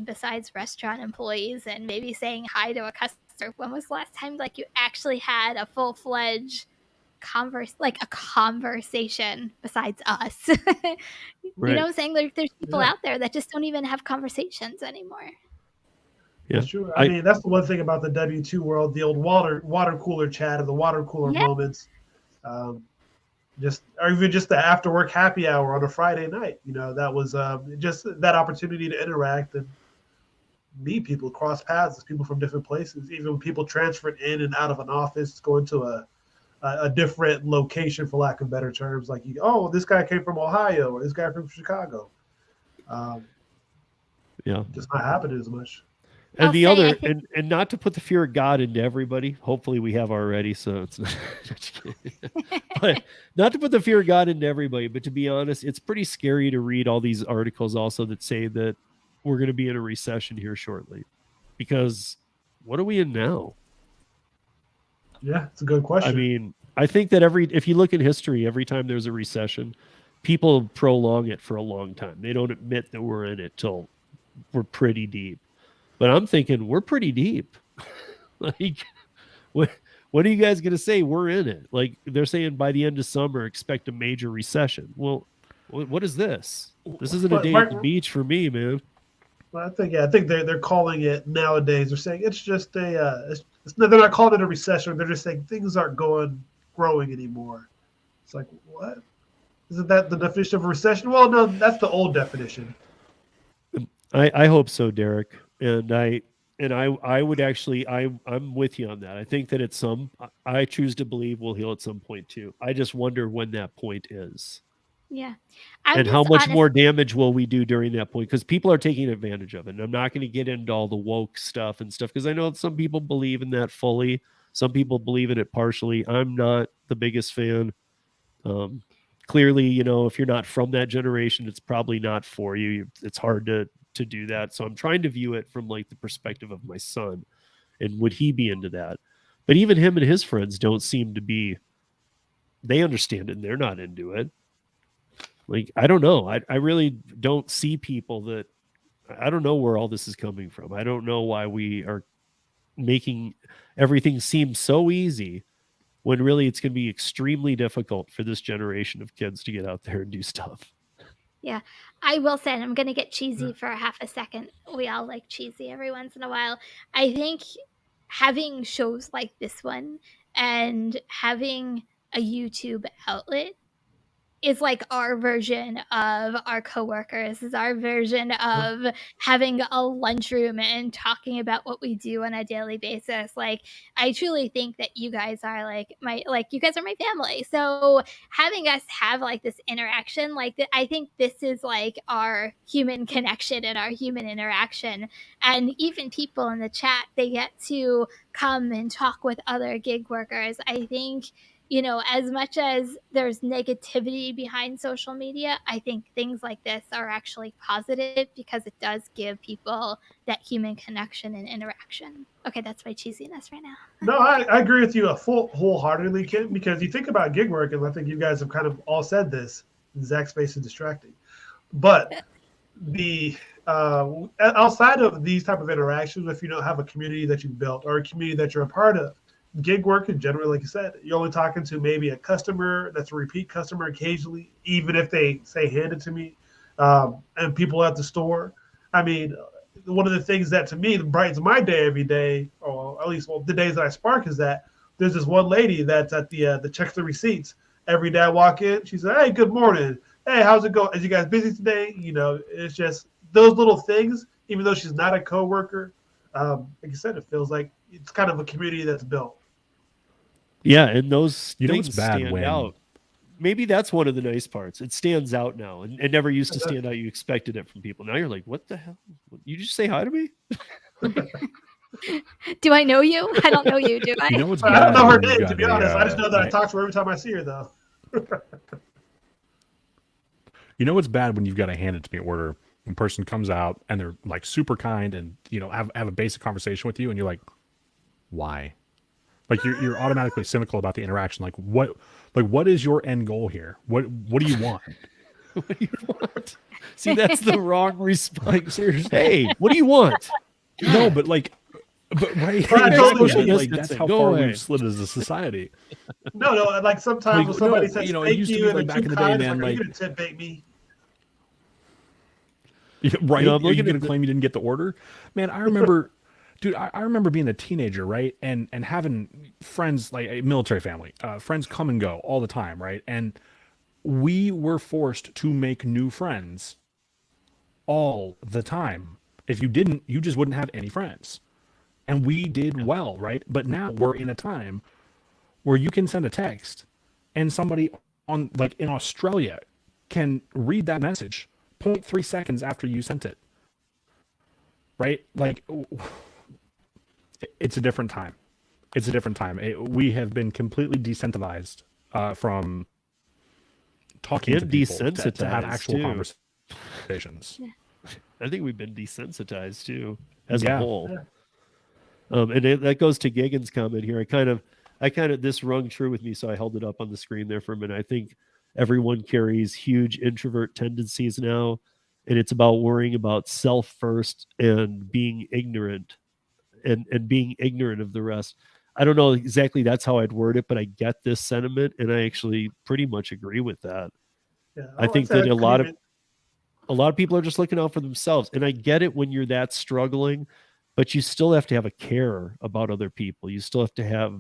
besides restaurant employees and maybe saying hi to a customer, when was the last time like you actually had a full-fledged conversation besides us? Right. You know what I'm saying? Like, there's people out there that just don't even have conversations anymore. Yeah. That's true. I mean, that's the one thing about the W2 world, the old water cooler chat or the water cooler moments. Or even just the after work happy hour on a Friday night. That was just that opportunity to interact and meet people, cross paths with people from different places. Even people transferred in and out of an office, going to a different location, for lack of better terms. Like, this guy came from Ohio or this guy from Chicago. Just not happening as much. And and not to put the fear of God into everybody. Hopefully we have already, so it's not. But not to put the fear of God into everybody, but to be honest, it's pretty scary to read all these articles also that say that we're going to be in a recession here shortly. Because what are we in now? Yeah, it's a good question. I mean, I think that if you look at history, every time there's a recession, people prolong it for a long time. They don't admit that we're in it till we're pretty deep. But I'm thinking we're pretty deep. Like, what are you guys going to say? We're in it. Like, they're saying by the end of summer, expect a major recession. Well, what is this? This isn't a day at the beach for me, man. Well, I think they're calling it nowadays. They're saying it's just they're not calling it a recession. They're just saying things aren't growing anymore. It's like, what? Isn't that the definition of a recession? Well, no, that's the old definition. I hope so, Derek. And I would actually, I'm with you on that. I think that I choose to believe we'll heal at some point too. I just wonder when that point is. Yeah. And how much more damage will we do during that point? Because people are taking advantage of it. And I'm not going to get into all the woke stuff and stuff, because I know some people believe in that fully. Some people believe in it partially. I'm not the biggest fan. Clearly, if you're not from that generation, it's probably not for you. It's hard to do that. So I'm trying to view it from like the perspective of my son, and would he be into that? But even him and his friends don't seem to be. They understand it and they're not into it. Like, I don't know. I really don't see people that. I don't know where all this is coming from. I don't know why we are making everything seem so easy when really it's going to be extremely difficult for this generation of kids to get out there and do stuff. Yeah, I will say, and I'm going to get cheesy for half a second. We all like cheesy every once in a while. I think having shows like this one and having a YouTube outlet is like our version of our coworkers, is our version of having a lunchroom and talking about what we do on a daily basis. Like, I truly think that you guys are you guys are my family. So having us have like this interaction, I think this is like our human connection and our human interaction. And even people in the chat, they get to come and talk with other gig workers. I think, as much as there's negativity behind social media, I think things like this are actually positive because it does give people that human connection and interaction. Okay, that's my cheesiness right now. No, I agree with you wholeheartedly, Kim, because you think about gig work, and I think you guys have kind of all said this, Zach's face is distracting. But the outside of these type of interactions, if you don't have a community that you've built or a community that you're a part of, gig work is generally, like you said, you're only talking to maybe a customer that's a repeat customer occasionally, even if they say, hand it to me, and people at the store. I mean, one of the things that to me brightens my day every day, or at least the days that I spark, is that there's this one lady that's at the checks the receipts. Every day I walk in, she says, hey, good morning. Hey, how's it going? Are you guys busy today? It's just those little things, even though she's not a coworker, like you said, it feels like it's kind of a community that's built. Yeah, and those things bad stand out. Maybe that's one of the nice parts. It stands out now, and it never used to stand out. You expected it from people. Now you're like, what the hell? You just say hi to me? Do I know you? I don't know you, do I? What's I bad? don't know her name, to be honest. I just know that I talk to her every time I see her, though. What's bad when you've got a hand it to me order. When a person comes out and they're like super kind and have a basic conversation with you, and you're like, why? Like you're automatically cynical about the interaction. Like what is your end goal here? What do you want? What do you want? See, that's the wrong response. Like, seriously, hey, what do you want? No, but right, exactly. Like that's how far we've slid as a society. No, like sometimes when somebody says thank you and back in the day, day, man, are you gonna tip bait me? Right? Are you going to claim you didn't get the order? Man, I remember, dude. I remember being a teenager, right, and having friends, like a military family, friends come and go all the time, right, and we were forced to make new friends all the time. If you didn't, you just wouldn't have any friends. And we did well, right? But now we're in a time where you can send a text and somebody in Australia can read that message 0.3 seconds after you sent it. Right? Like, it's a different time. It's a different time. We have been completely desensitized from talking to people to have actual conversations. I think we've been desensitized too, as a whole. And that goes to Gagan's comment here. I kind of this rung true with me, so I held it up on the screen there for a minute. I think everyone carries huge introvert tendencies now, and it's about worrying about self first and being ignorant and being ignorant of the rest. I don't know exactly that's how I'd word it, but I get this sentiment, and I actually pretty much agree with that. Yeah, I think that a lot of people are just looking out for themselves, and I get it when you're that struggling, but you still have to have a care about other people. You still have to have,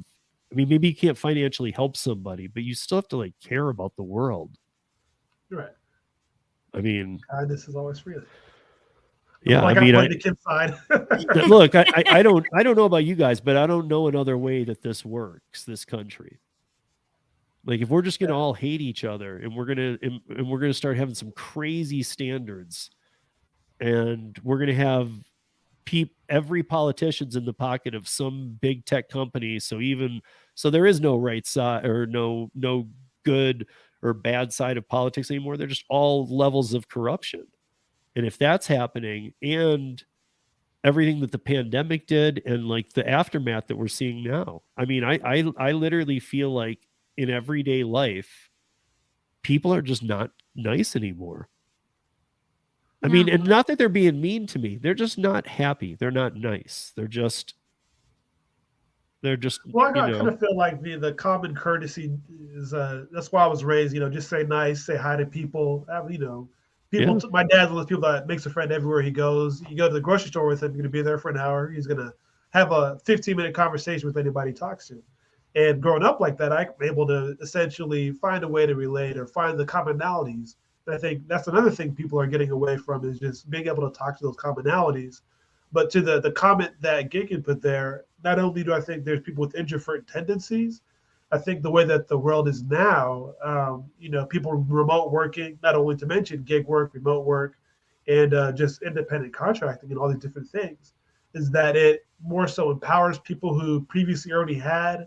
I mean, maybe you can't financially help somebody, but you still have to like care about the world. Right. I mean, kindness is always free. Yeah, like I mean, the kid side. Look, I don't know about you guys, but I don't know another way that this works. This country, like, if we're just gonna all hate each other, and we're gonna start having some crazy standards, and we're gonna have every politician's in the pocket of some big tech company. So there is no right side or no good or bad side of politics anymore. They're just all levels of corruption. And if that's happening, and everything that the pandemic did, and like the aftermath that we're seeing now, I mean, I literally feel like in everyday life, people are just not nice anymore. I mean, and not that they're being mean to me. They're just not happy. They're not nice. They're just. Well, I kind of feel like the common courtesy is that's why I was raised. Just say nice, say hi to people. People. Yeah. My dad's one of those people that makes a friend everywhere he goes. You go to the grocery store with him, you're going to be there for an hour. He's going to have a 15-minute conversation with anybody he talks to. And growing up like that, I'm able to essentially find a way to relate or find the commonalities. And I think that's another thing people are getting away from, is just being able to talk to those commonalities. But to the comment that Gigan put there, not only do I think there's people with introvert tendencies, I think the way that the world is now, people remote working, not only to mention gig work, remote work, and just independent contracting and all these different things, is that it more so empowers people who previously already had,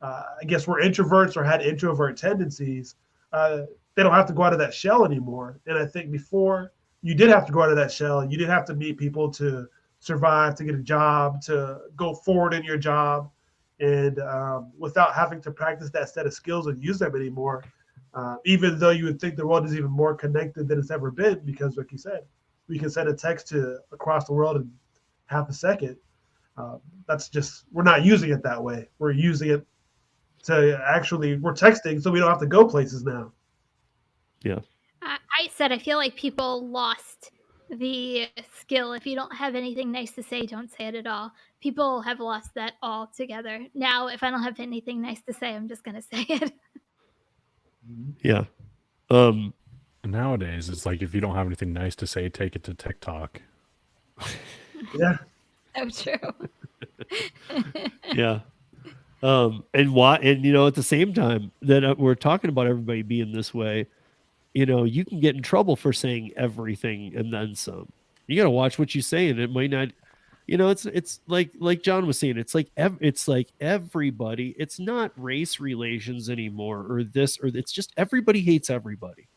I guess, were introverts or had introvert tendencies. They don't have to go out of that shell anymore. And I think before, you did have to go out of that shell. You did have to meet people to survive, to get a job, to go forward in your job. And without having to practice that set of skills and use them anymore, even though you would think the world is even more connected than it's ever been, because like you said, we can send a text to across the world in half a second. That's just, we're not using it that way. We're using it to we're texting so we don't have to go places now. Yeah. I feel like people lost the skill. If you don't have anything nice to say, don't say it at all. People have lost that altogether. Now, if I don't have anything nice to say, I'm just going to say it. Yeah. Nowadays, it's like, if you don't have anything nice to say, take it to TikTok. Yeah. So true. Yeah. And why? And at the same time that we're talking about everybody being this way, you can get in trouble for saying everything and then some. You got to watch what you say, and it might not. It's like John was saying. It's like everybody. It's not race relations anymore, or this, or it's just everybody hates everybody.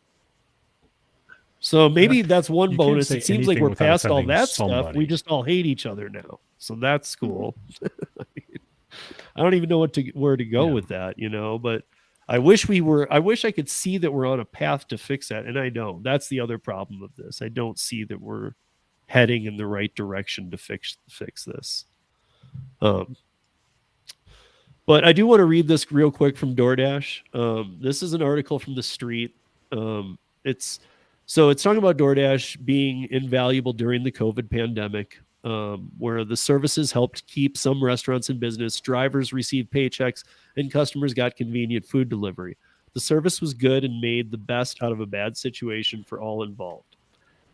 So maybe that's one bonus. It seems like we're past all that stuff. We just all hate each other now. So that's cool. I don't even know where to go with that, but I wish I could see that we're on a path to fix that. And I don't. That's the other problem of this. I don't see that we're heading in the right direction to fix this. But I do want to read this real quick from DoorDash. This is an article from The Street. It's talking about DoorDash being invaluable during the COVID pandemic, where the services helped keep some restaurants in business, drivers received paychecks, and customers got convenient food delivery. The service was good and made the best out of a bad situation for all involved.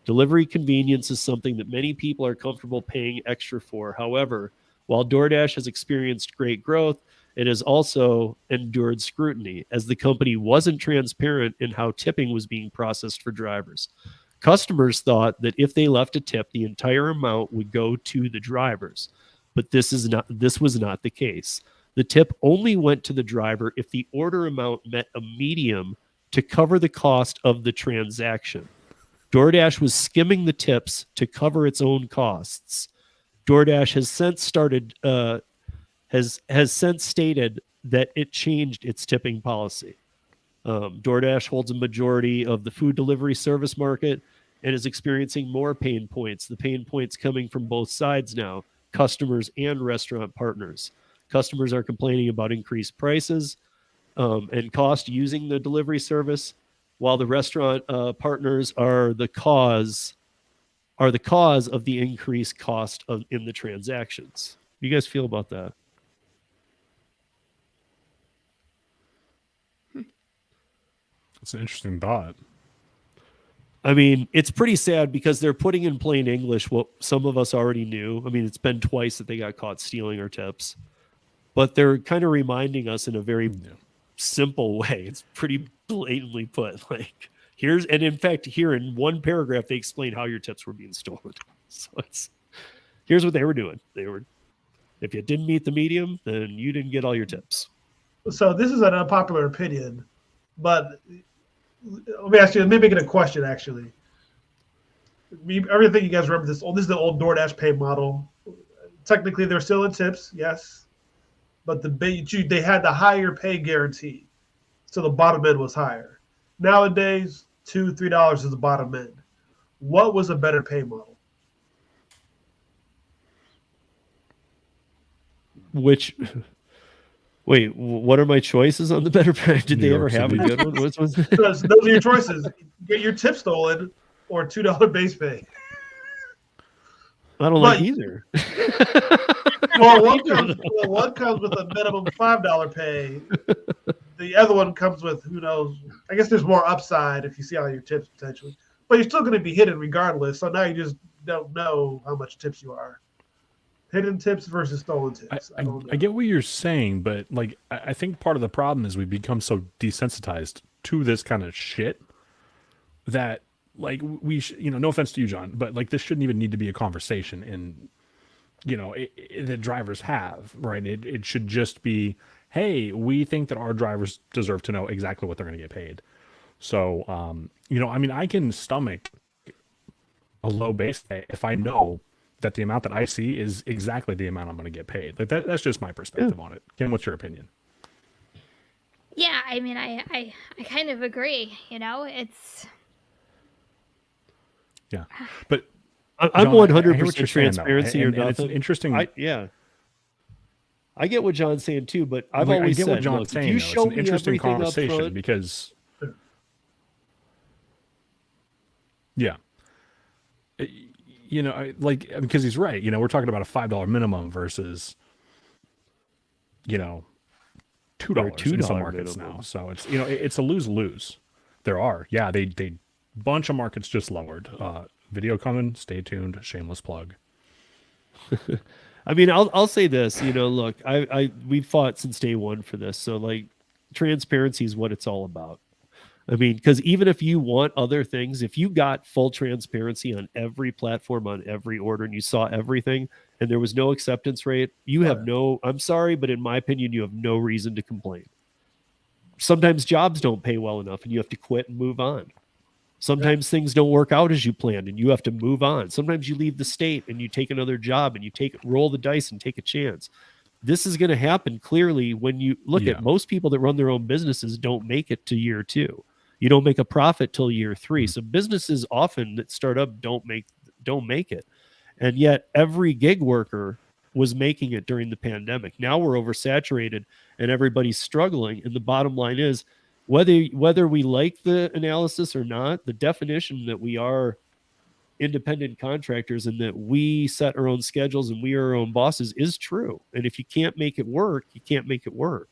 Delivery convenience is something that many people are comfortable paying extra for. However, while DoorDash has experienced great growth, it has also endured scrutiny, as the company wasn't transparent in how tipping was being processed for drivers. Customers thought that if they left a tip, the entire amount would go to the drivers, but this was not the case. The tip only went to the driver if the order amount met a medium to cover the cost of the transaction. DoorDash was skimming the tips to cover its own costs. DoorDash has since stated that it changed its tipping policy. DoorDash holds a majority of the food delivery service market, and is experiencing more pain points. The pain points coming from both sides now, customers and restaurant partners. Customers are complaining about increased prices and cost using the delivery service, while the restaurant partners are the cause of the increased cost in the transactions. How do you guys feel about that? It's an interesting thought. I mean, it's pretty sad because they're putting in plain English what some of us already knew. I mean, it's been twice that they got caught stealing our tips, but they're kind of reminding us in a very simple way. It's pretty blatantly put. Like, and in fact, here in one paragraph, they explain how your tips were being stolen. So here's what they were doing. If you didn't meet the medium, then you didn't get all your tips. So this is an unpopular opinion, but let me ask you, let me make it a question, actually. Everything you guys remember, this is the old DoorDash pay model. Technically, they're still in tips, yes. But they had the higher pay guarantee. So the bottom end was higher. Nowadays, $2, $3 is the bottom end. What was a better pay model? Wait, what are my choices on the better pay? Did they ever have a good one? Those are your choices. Get your tip stolen or $2 base pay. I don't like either. Well, one comes with a minimum $5 pay. The other one comes with, who knows? I guess there's more upside if you see all your tips potentially. But you're still going to be hidden regardless. So now you just don't know how much tips you are. Hidden tips versus stolen tips. I get what you're saying, but like I think part of the problem is we've become so desensitized to this kind of shit that like no offense to you, John, but like this shouldn't even need to be a conversation in that drivers have, right? It should just be, hey, we think that our drivers deserve to know exactly what they're going to get paid. So, I mean, I can stomach a low base pay if I know that the amount that I see is exactly the amount I'm going to get paid. Like that's just my perspective on it. Kim, what's your opinion? Yeah, I mean, I kind of agree. It's but I'm 100% transparency or nothing. It's interesting. I get what John's saying too, but I've always said, what John's saying. You though. show it's an me interesting everything conversation up front, because, because he's right. We're talking about a $5 minimum versus, $2 in some markets minimum. Now. So it's it's a lose-lose. There are they bunch of markets just lowered. Video coming. Stay tuned. Shameless plug. I mean, I'll say this. Look, we've fought since day one for this. So like, transparency is what it's all about. I mean, because even if you want other things, if you got full transparency on every platform, on every order, and you saw everything, and there was no acceptance rate, you have I'm sorry, but in my opinion, you have no reason to complain. Sometimes jobs don't pay well enough and you have to quit and move on. Sometimes things don't work out as you planned and you have to move on. Sometimes you leave the state and you take another job and you roll the dice and take a chance. This is going to happen clearly when you look at most people that run their own businesses don't make it to year 2. You don't make a profit till year 3. So businesses often that start up don't make it. And yet every gig worker was making it during the pandemic. Now we're oversaturated and everybody's struggling. And the bottom line is, whether we like the analysis or not, the definition that we are independent contractors and that we set our own schedules and we are our own bosses is true. And if you can't make it work, you can't make it work.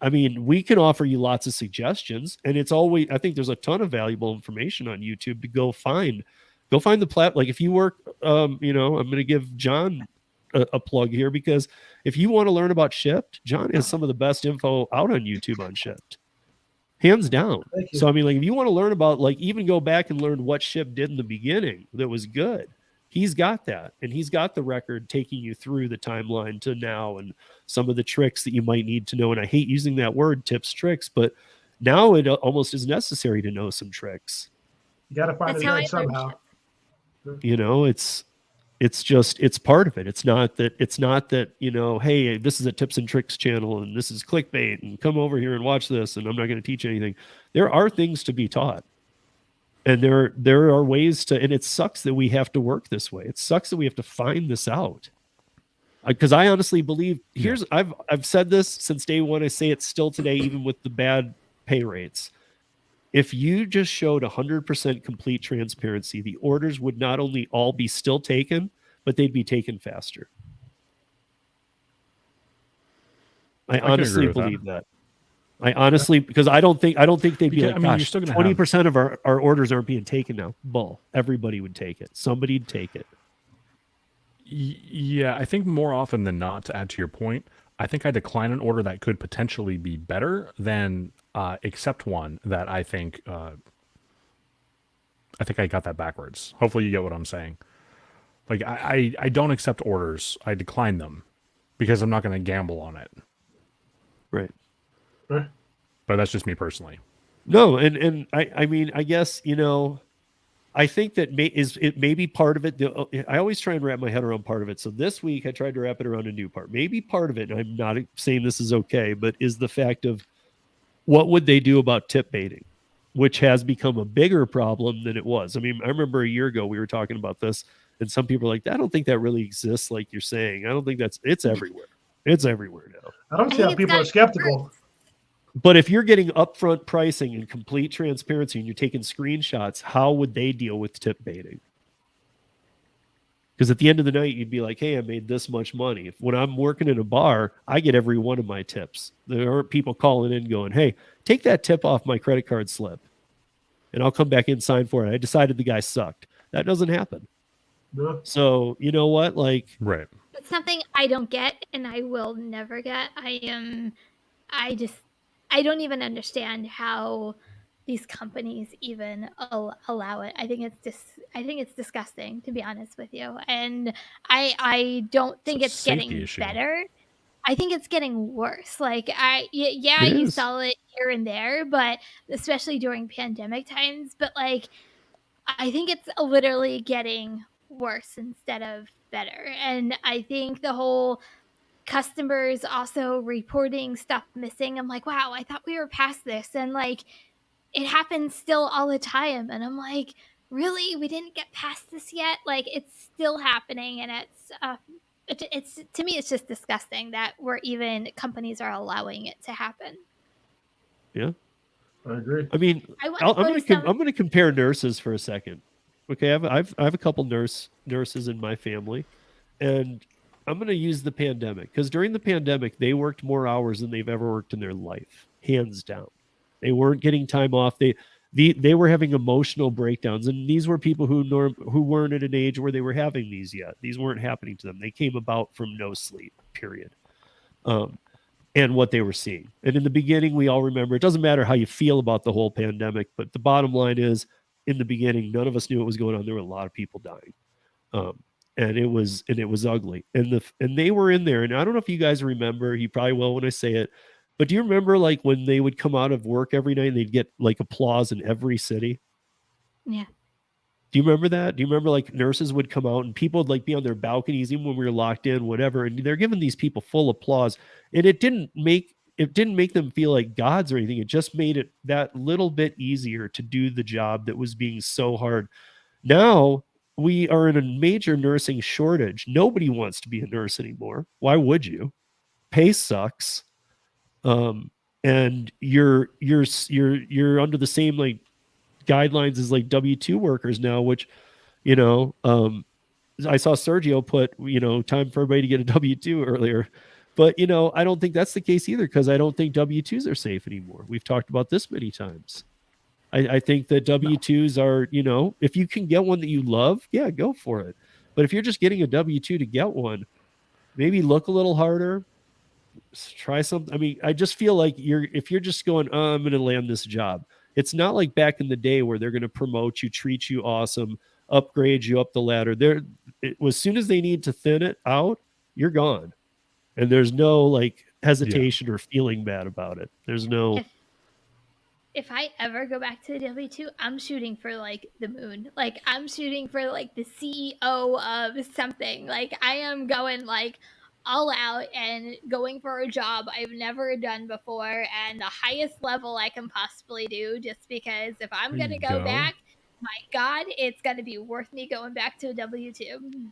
I mean, we can offer you lots of suggestions, and it's always, I think there's a ton of valuable information on YouTube to go find the platform. Like if you work, I'm going to give John a plug here, because if you want to learn about Shipt, John has some of the best info out on YouTube on Shipt. Hands down. So, I mean, like if you want to learn about, like, even go back and learn what Shipt did in the beginning that was good, he's got that. And he's got the record taking you through the timeline to now and some of the tricks that you might need to know. And I hate using that word, tips, tricks, but now it almost is necessary to know some tricks. You got to find it out somehow. It's part of it. It's not that, hey, this is a tips and tricks channel and this is clickbait and come over here and watch this and I'm not going to teach anything. There are things to be taught. And there are ways to, and it sucks that we have to work this way. It sucks that we have to find this out. Because I honestly believe, I've said this since day one. I say it still today, even with the bad pay rates. If you just showed 100% complete transparency, the orders would not only all be still taken, but they'd be taken faster. I honestly believe that. I honestly, because I don't think they'd be like, gosh, 20% of our orders aren't being taken now. Bull. Everybody would take it. Somebody'd take it. Yeah, I think more often than not, to add to your point, I think I decline an order that could potentially be better than accept one that I think I got that backwards. Hopefully you get what I'm saying. Like I don't accept orders. I decline them because I'm not going to gamble on it. Right. But that's just me personally. No, and I mean, I guess, I think that it may be part of it. I always try and wrap my head around part of it. So this week I tried to wrap it around a new part. Maybe part of it, and I'm not saying this is okay, but is the fact of what would they do about tip baiting, which has become a bigger problem than it was. I mean, I remember a year ago we were talking about this, and some people are like, I don't think that really exists like you're saying. I don't think it's everywhere. It's everywhere now. I don't see how people are skeptical. But if you're getting upfront pricing and complete transparency and you're taking screenshots, how would they deal with tip baiting? Because at the end of the night, you'd be like, hey, I made this much money. When I'm working in a bar, I get every one of my tips. There aren't people calling in going, hey, take that tip off my credit card slip and I'll come back in and sign for it. I decided the guy sucked. That doesn't happen. No. So you know what? Right. It's something I don't get and I will never get. I don't even understand how these companies even allow it. I think it's disgusting, to be honest with you. And I don't think it's getting better. I think it's getting worse. You saw it here and there, but especially during pandemic times. But I think it's literally getting worse instead of better. And I think the whole customers also reporting stuff missing. I'm like, wow, I thought we were past this. And it happens still all the time. And I'm like, really? We didn't get past this yet? It's still happening. And it's to me, it's just disgusting that companies are allowing it to happen. Yeah. I agree. I mean, I'm going to compare nurses for a second. Okay. I have a couple nurses in my family, and I'm going to use the pandemic because during the pandemic, they worked more hours than they've ever worked in their life, hands down. They weren't getting time off. They were having emotional breakdowns, and these were people who weren't at an age where they were having these yet. These weren't happening to them. They came about from no sleep, period, and what they were seeing. And in the beginning, we all remember, it doesn't matter how you feel about the whole pandemic, but the bottom line is, in the beginning, none of us knew what was going on. There were a lot of people dying. And it was ugly. And they were in there. And I don't know if you guys remember, you probably will when I say it, but do you remember when they would come out of work every night and they'd get applause in every city? Yeah. Do you remember that? Do you remember nurses would come out and people would be on their balconies, even when we were locked in, whatever. And they're giving these people full applause. And it didn't make them feel like gods or anything. It just made it that little bit easier to do the job that was being so hard. Now, we are in a major nursing shortage. Nobody wants to be a nurse anymore. Why would you? Pay sucks. And you're under the same guidelines as W-2 workers now, which, I saw Sergio put, time for everybody to get a W-2 earlier. But, I don't think that's the case either, because I don't think W-2s are safe anymore. We've talked about this many times. I think that W-2s are, if you can get one that you love, yeah, go for it. But if you're just getting a W-2 to get one, maybe look a little harder, try something. I mean, I just feel like if you're just going, oh, I'm going to land this job. It's not like back in the day where they're going to promote you, treat you awesome, upgrade you up the ladder. As soon as they need to thin it out, you're gone. And there's no hesitation or feeling bad about it. There's no... If I ever go back to the W-2, I'm shooting for the moon. I'm shooting for the CEO of something. I am going all out and going for a job I've never done before and the highest level I can possibly do, just because if I'm going to go back, my God, it's going to be worth me going back to a W-2.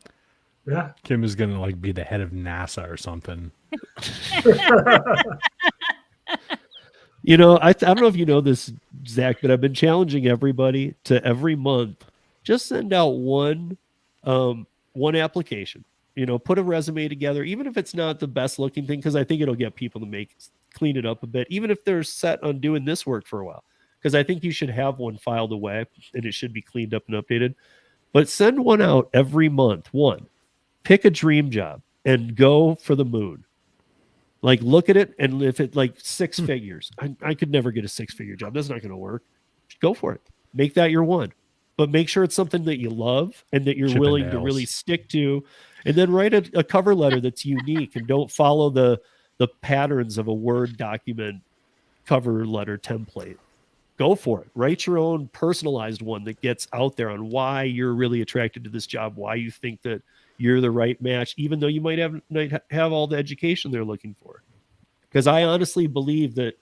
Yeah. Kim is going to like be the head of NASA or something. You know, I don't know if you know this, Zach, but I've been challenging everybody to every month just send out one application. You know, put a resume together, even if it's not the best looking thing, because I think it'll get people to clean it up a bit, even if they're set on doing this work for a while. Because I think you should have one filed away and it should be cleaned up and updated. But send one out every month. One, pick a dream job and go for the moon. Like, look at it, and if it like 6 figures, I could never get a 6-figure job. That's not going to work. Go for it. Make that your one. But make sure it's something that you love and that you're willing to really stick to. And then write a cover letter that's unique and don't follow the patterns of a Word document cover letter template. Go for it. Write your own personalized one that gets out there on why you're really attracted to this job, why you think that you're the right match, even though you might have all the education they're looking for. Because I honestly believe that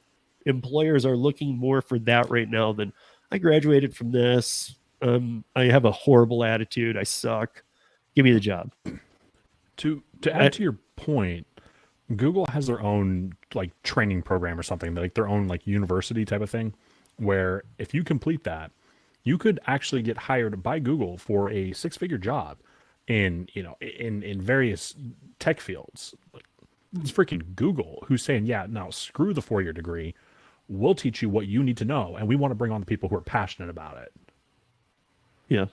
employers are looking more for that right now than I graduated from this. I have a horrible attitude. I suck. Give me the job. To add to your point, Google has their own like training program or something, like their own like university type of thing, where if you complete that, you could actually get hired by Google for a 6-figure job in various tech fields. It's freaking Google who's saying, yeah, now screw the 4-year degree. We'll teach you what you need to know, and we want to bring on the people who are passionate about it. Yeah.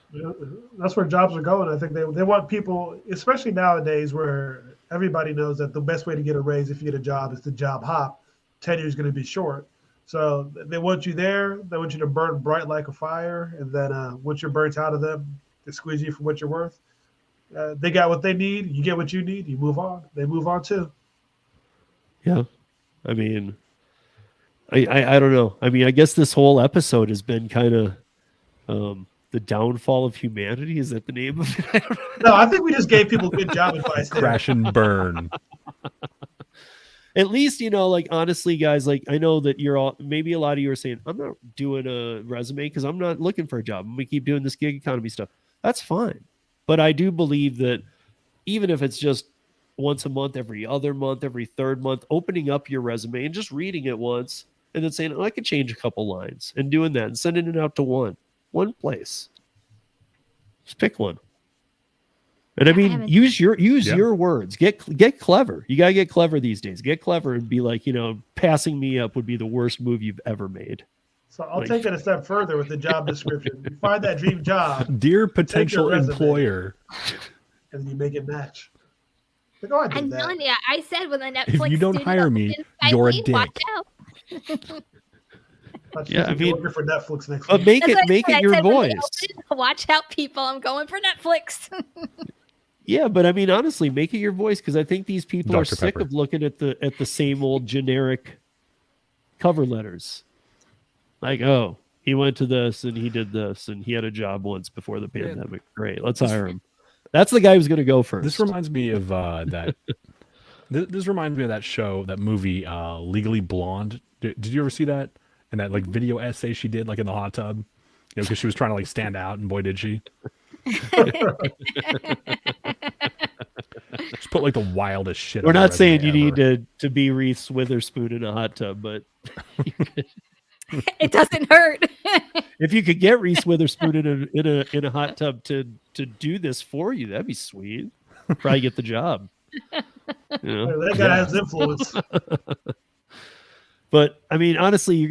That's where jobs are going. I think they want people, especially nowadays where everybody knows that the best way to get a raise if you get a job is to job hop. Tenure is going to be short. So they want you there. They want you to burn bright like a fire. And then once you're burnt out of them, they squeeze you for what you're worth. They got what they need. You get what you need. You move on. They move on too. Yeah. I mean, I don't know. I mean, I guess this whole episode has been kind of the downfall of humanity. Is that the name of it? No, I think we just gave people good job advice there. Crash and burn. At least, like, honestly, guys, like, I know that maybe a lot of you are saying, I'm not doing a resume because I'm not looking for a job. I'm going to keep doing this gig economy stuff. That's fine. But I do believe that even if it's just once a month, every other month, every third month, opening up your resume and just reading it once and then saying, I could change a couple lines and doing that and sending it out to one place. Just pick one. And I mean, use your words. Get clever. You got to get clever these days. Get clever and be like, passing me up would be the worst move you've ever made. So I'll take it a step further with the job description. You find that dream job. Dear potential employer. And then you make it match. Like, oh, I'm telling you, I said when the Netflix if you don't hire me, you're a dick. Watch out. Yeah, I mean, working for Netflix next but week. make it your voice. Watch out, people! I'm going for Netflix. Yeah, but I mean, honestly, make it your voice because I think these people Dr. are sick Pepper. of looking at the same old generic cover letters. Like, oh, he went to this and he did this and he had a job once before the pandemic. Great, let's hire him. That's the guy who's going to go first. This reminds me of that. This reminds me of that show, that movie, Legally Blonde. Did you ever see that? And that like video essay she did, like in the hot tub, because she was trying to like stand out, and boy did she. Just put like the wildest shit. We're not saying you need to be Reese Witherspoon in a hot tub, but it doesn't hurt. If you could get Reese Witherspoon in a hot tub to do this for you, that'd be sweet. Probably get the job. That guy has influence. But I mean, honestly,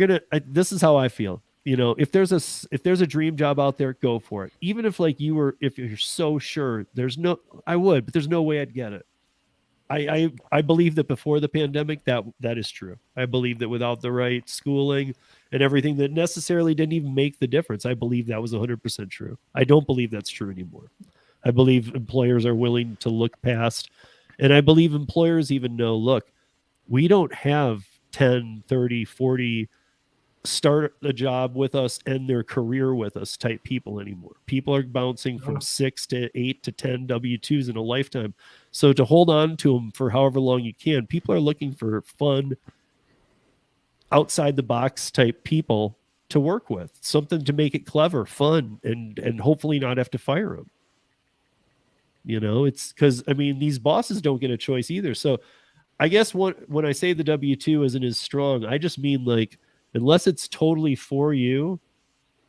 this is how I feel. If there's a dream job out there, go for it. Even if if you're so sure, but there's no way I'd get it. I believe that before the pandemic, that is true. I believe that without the right schooling and everything that necessarily didn't even make the difference, I believe that was 100% true. I don't believe that's true anymore. I believe employers are willing to look past, and I believe employers even know, look, we don't have 10, 30, 40 start a job with us, end their career with us type people anymore. People are bouncing from 6 to 8 to 10 W-2s in a lifetime. So to hold on to them for however long you can, people are looking for fun, outside the box type people to work with, something to make it clever, fun, and hopefully not have to fire them. It's because, I mean, these bosses don't get a choice either. So I guess when I say the W-2 isn't as strong, I just mean, like, unless it's totally for you.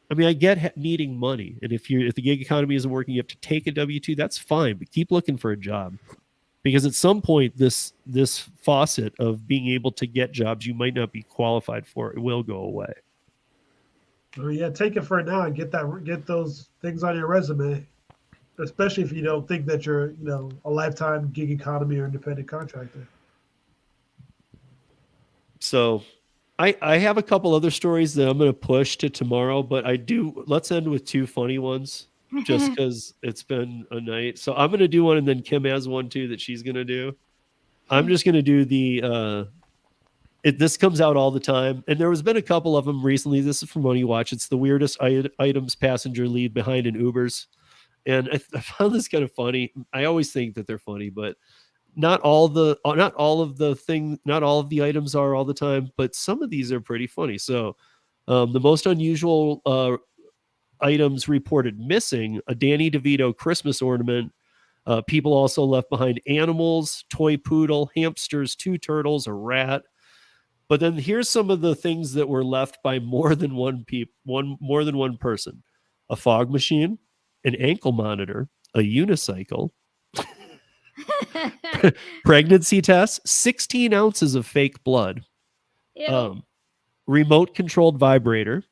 I mean, I get needing money, and if the gig economy isn't working, you have to take a W-2. That's fine, but keep looking for a job, because at some point, this faucet of being able to get jobs you might not be qualified for, it will go away. Oh yeah, take it for now and get those things on your resume, especially if you don't think that you're a lifetime gig economy or independent contractor. So I have a couple other stories that I'm going to push to tomorrow, but let's end with two funny ones, just because it's been a night. So I'm going to do one, and then Kim has one too that she's going to do. I'm just going to do this comes out all the time, and there has been a couple of them recently. This is from Money Watch. It's the weirdest items passenger leave behind in Ubers. And I found this kind of funny. I always think that they're funny, but not all of the items are all the time, but some of these are pretty funny. So the most unusual items reported missing: a Danny DeVito Christmas ornament. People also left behind animals, toy poodle, hamsters, 2 turtles, a rat. But then here's some of the things that were left by more than one person: a fog machine, an ankle monitor, a unicycle, pregnancy test, 16 ounces of fake blood, remote controlled vibrator,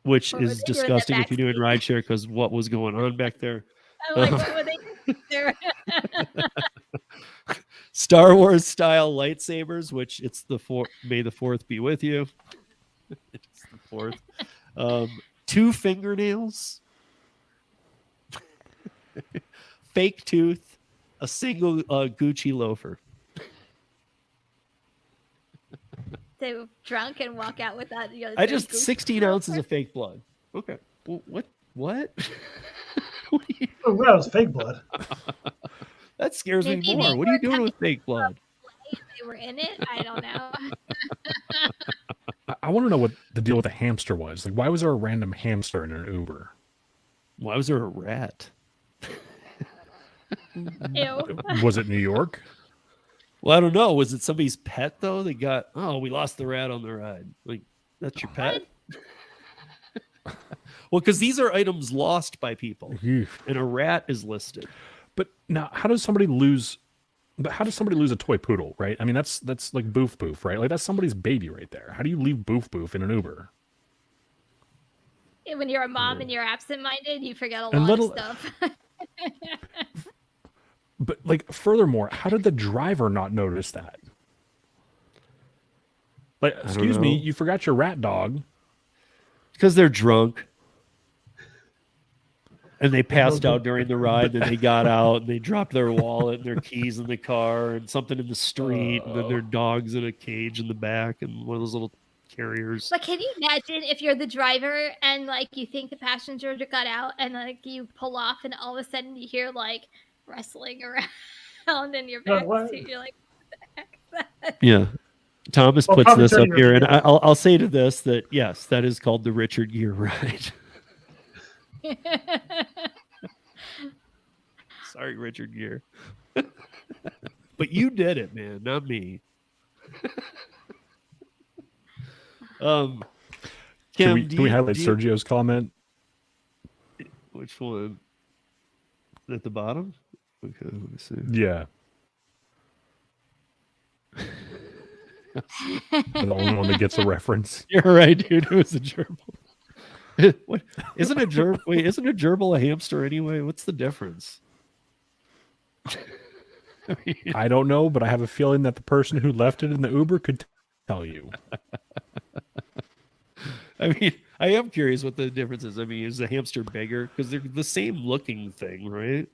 which is disgusting if you're doing rideshare, because what was going on back there? I'm like, what were they there? Star Wars style lightsabers, which it's May the 4th be with you. It's the 4th. 2 fingernails, fake tooth, a single Gucci loafer. They were drunk and walk out with that. 16 ounces of fake blood. Okay. Well, what? Oh, that was fake blood. That scares me more. What are you doing with fake blood? They were in it. I don't know. I want to know what the deal with the hamster was. Like, why was there a random hamster in an Uber? Why was there a rat? Ew. Was it New York? Well, I don't know. Was it somebody's pet, though? They got, we lost the rat on the ride. Like, that's your pet? Well, because these are items lost by people, and a rat is listed. But now, how does somebody lose a toy poodle, right? I mean, that's like Boof Boof, right? Like, that's somebody's baby right there. How do you leave Boof Boof in an Uber? When you're a mom and you're absent-minded, you forget a lot of stuff. But, like, furthermore, how did the driver not notice that? Like, excuse me, you forgot your rat dog. Because they're drunk. And they passed out during the ride, and they got out, and they dropped their wallet and their keys in the car and something in the street, and then their dog's in a cage in the back and one of those little carriers. But can you imagine if you're the driver and, like, you think the passenger got out, and, like, you pull off, and all of a sudden you hear, like, wrestling around in your back seat? You're like, what the heck is that? Yeah. Thomas puts this up here, and I'll say to this that, yes, that is called the Richard Gere ride. Sorry, Richard Gere. But you did it, man, not me. Kim, can we highlight Sergio's comment? Which one? At the bottom? Okay, let me see. Yeah. The only one that gets a reference. You're right, dude. It was a gerbil. What isn't a gerbil? Wait, isn't a gerbil a hamster anyway? What's the difference? I don't know, but I have a feeling that the person who left it in the Uber could tell you. I mean, I am curious what the difference is. I mean, is the hamster bigger? Because they're the same looking thing, right?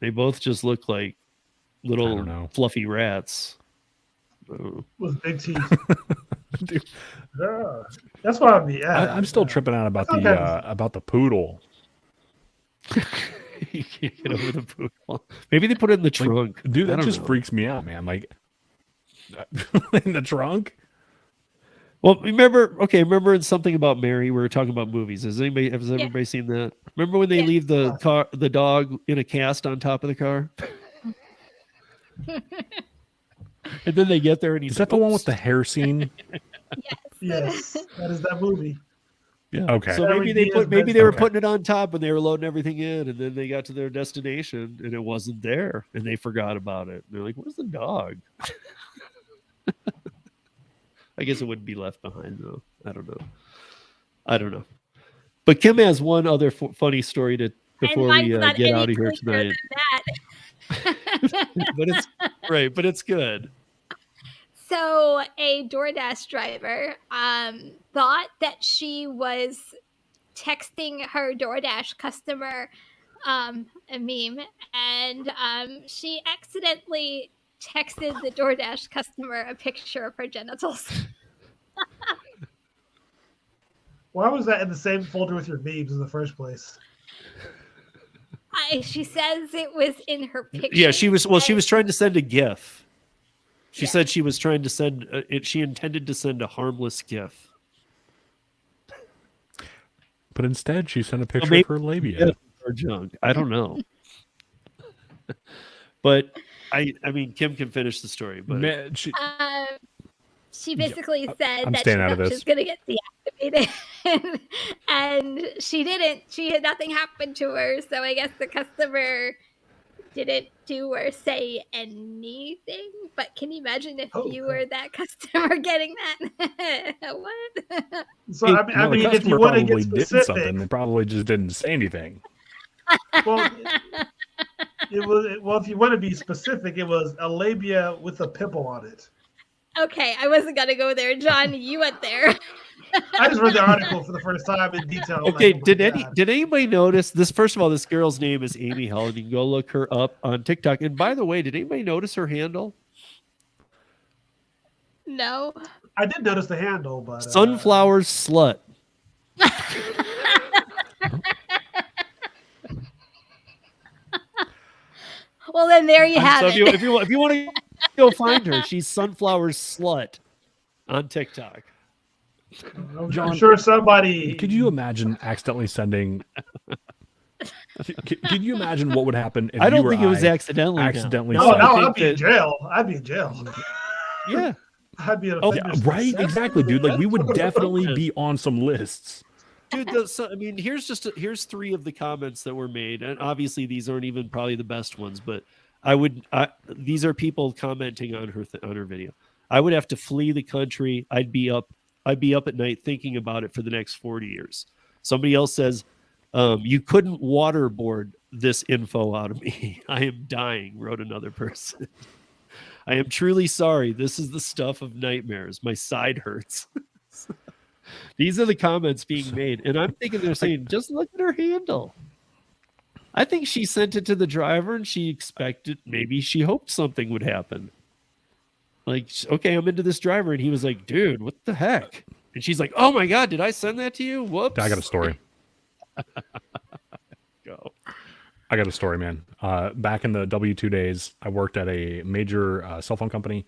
They both just look like little fluffy rats. With big teeth. Dude. Yeah. That's what I'd be at. I'm still tripping out about the poodle. You can't get over the poodle. Maybe they put it in the trunk. Dude, that just freaks me out, man. Like, in the trunk? Well, remember in Something About Mary, we were talking about movies. Has everybody seen that? Remember when they leave the dog in a cast on top of the car? And then they get there and he's Is that the one with the hair scene? Yes, that is that movie. Yeah. Okay. So maybe they were putting it on top when they were loading everything in, and then they got to their destination and it wasn't there, and they forgot about it. And they're like, "Where's the dog?" I guess it wouldn't be left behind though. I don't know. But Kim has one other funny story before we get out of here tonight. But it's good. So a DoorDash driver thought that she was texting her DoorDash customer a meme, and she accidentally texted the DoorDash customer a picture of her genitals. Why was that in the same folder with your memes in the first place? She says it was in her picture. Yeah, she was trying to send a GIF. She said she was trying to send she intended to send a harmless GIF. But instead, she sent a picture of her labia. Or junk. I don't know. But I mean, Kim can finish the story. But she basically said that she was going to get deactivated, and she didn't. She had nothing happen to her, so I guess the customer didn't do or say anything. But can you imagine if you were that customer getting that? What? So I mean, if you want to get specific, something, they probably just didn't say anything. Well, if you want to be specific, it was a labia with a pimple on it. Okay, I wasn't gonna go there, John. You went there. I just read the article for the first time in detail. Okay, did anybody notice this? First of all, this girl's name is Amy Helen. You can go look her up on TikTok. And by the way, did anybody notice her handle? No. I did notice the handle, but Sunflower Slut. Well, then there you have it. If you want to go find her, she's Sunflower Slut on TikTok. I'm sure somebody. Could you imagine accidentally sending? Could you imagine what would happen if I don't think it was accidentally. No, I'd be in jail. I'd be in jail. Yeah. I'd be in right, exactly, dude. Like we would definitely be on some lists. Dude, I mean, here's 3 of the comments that were made, and obviously these aren't even probably the best ones, but these are people commenting on her video. I would have to flee the country. I'd be up at night thinking about it for the next 40 years. Somebody else says, you couldn't waterboard this info out of me. I am dying, wrote another person. I am truly sorry. This is the stuff of nightmares. My side hurts. These are the comments being made. And I'm thinking they're saying, just look at her handle. I think she sent it to the driver and she hoped something would happen. Like, okay, I'm into this driver. And he was like, dude, what the heck? And she's like, oh my God, did I send that to you? Whoops. I got a story. Go. I got a story, man. Back in the W-2 days, I worked at a major cell phone company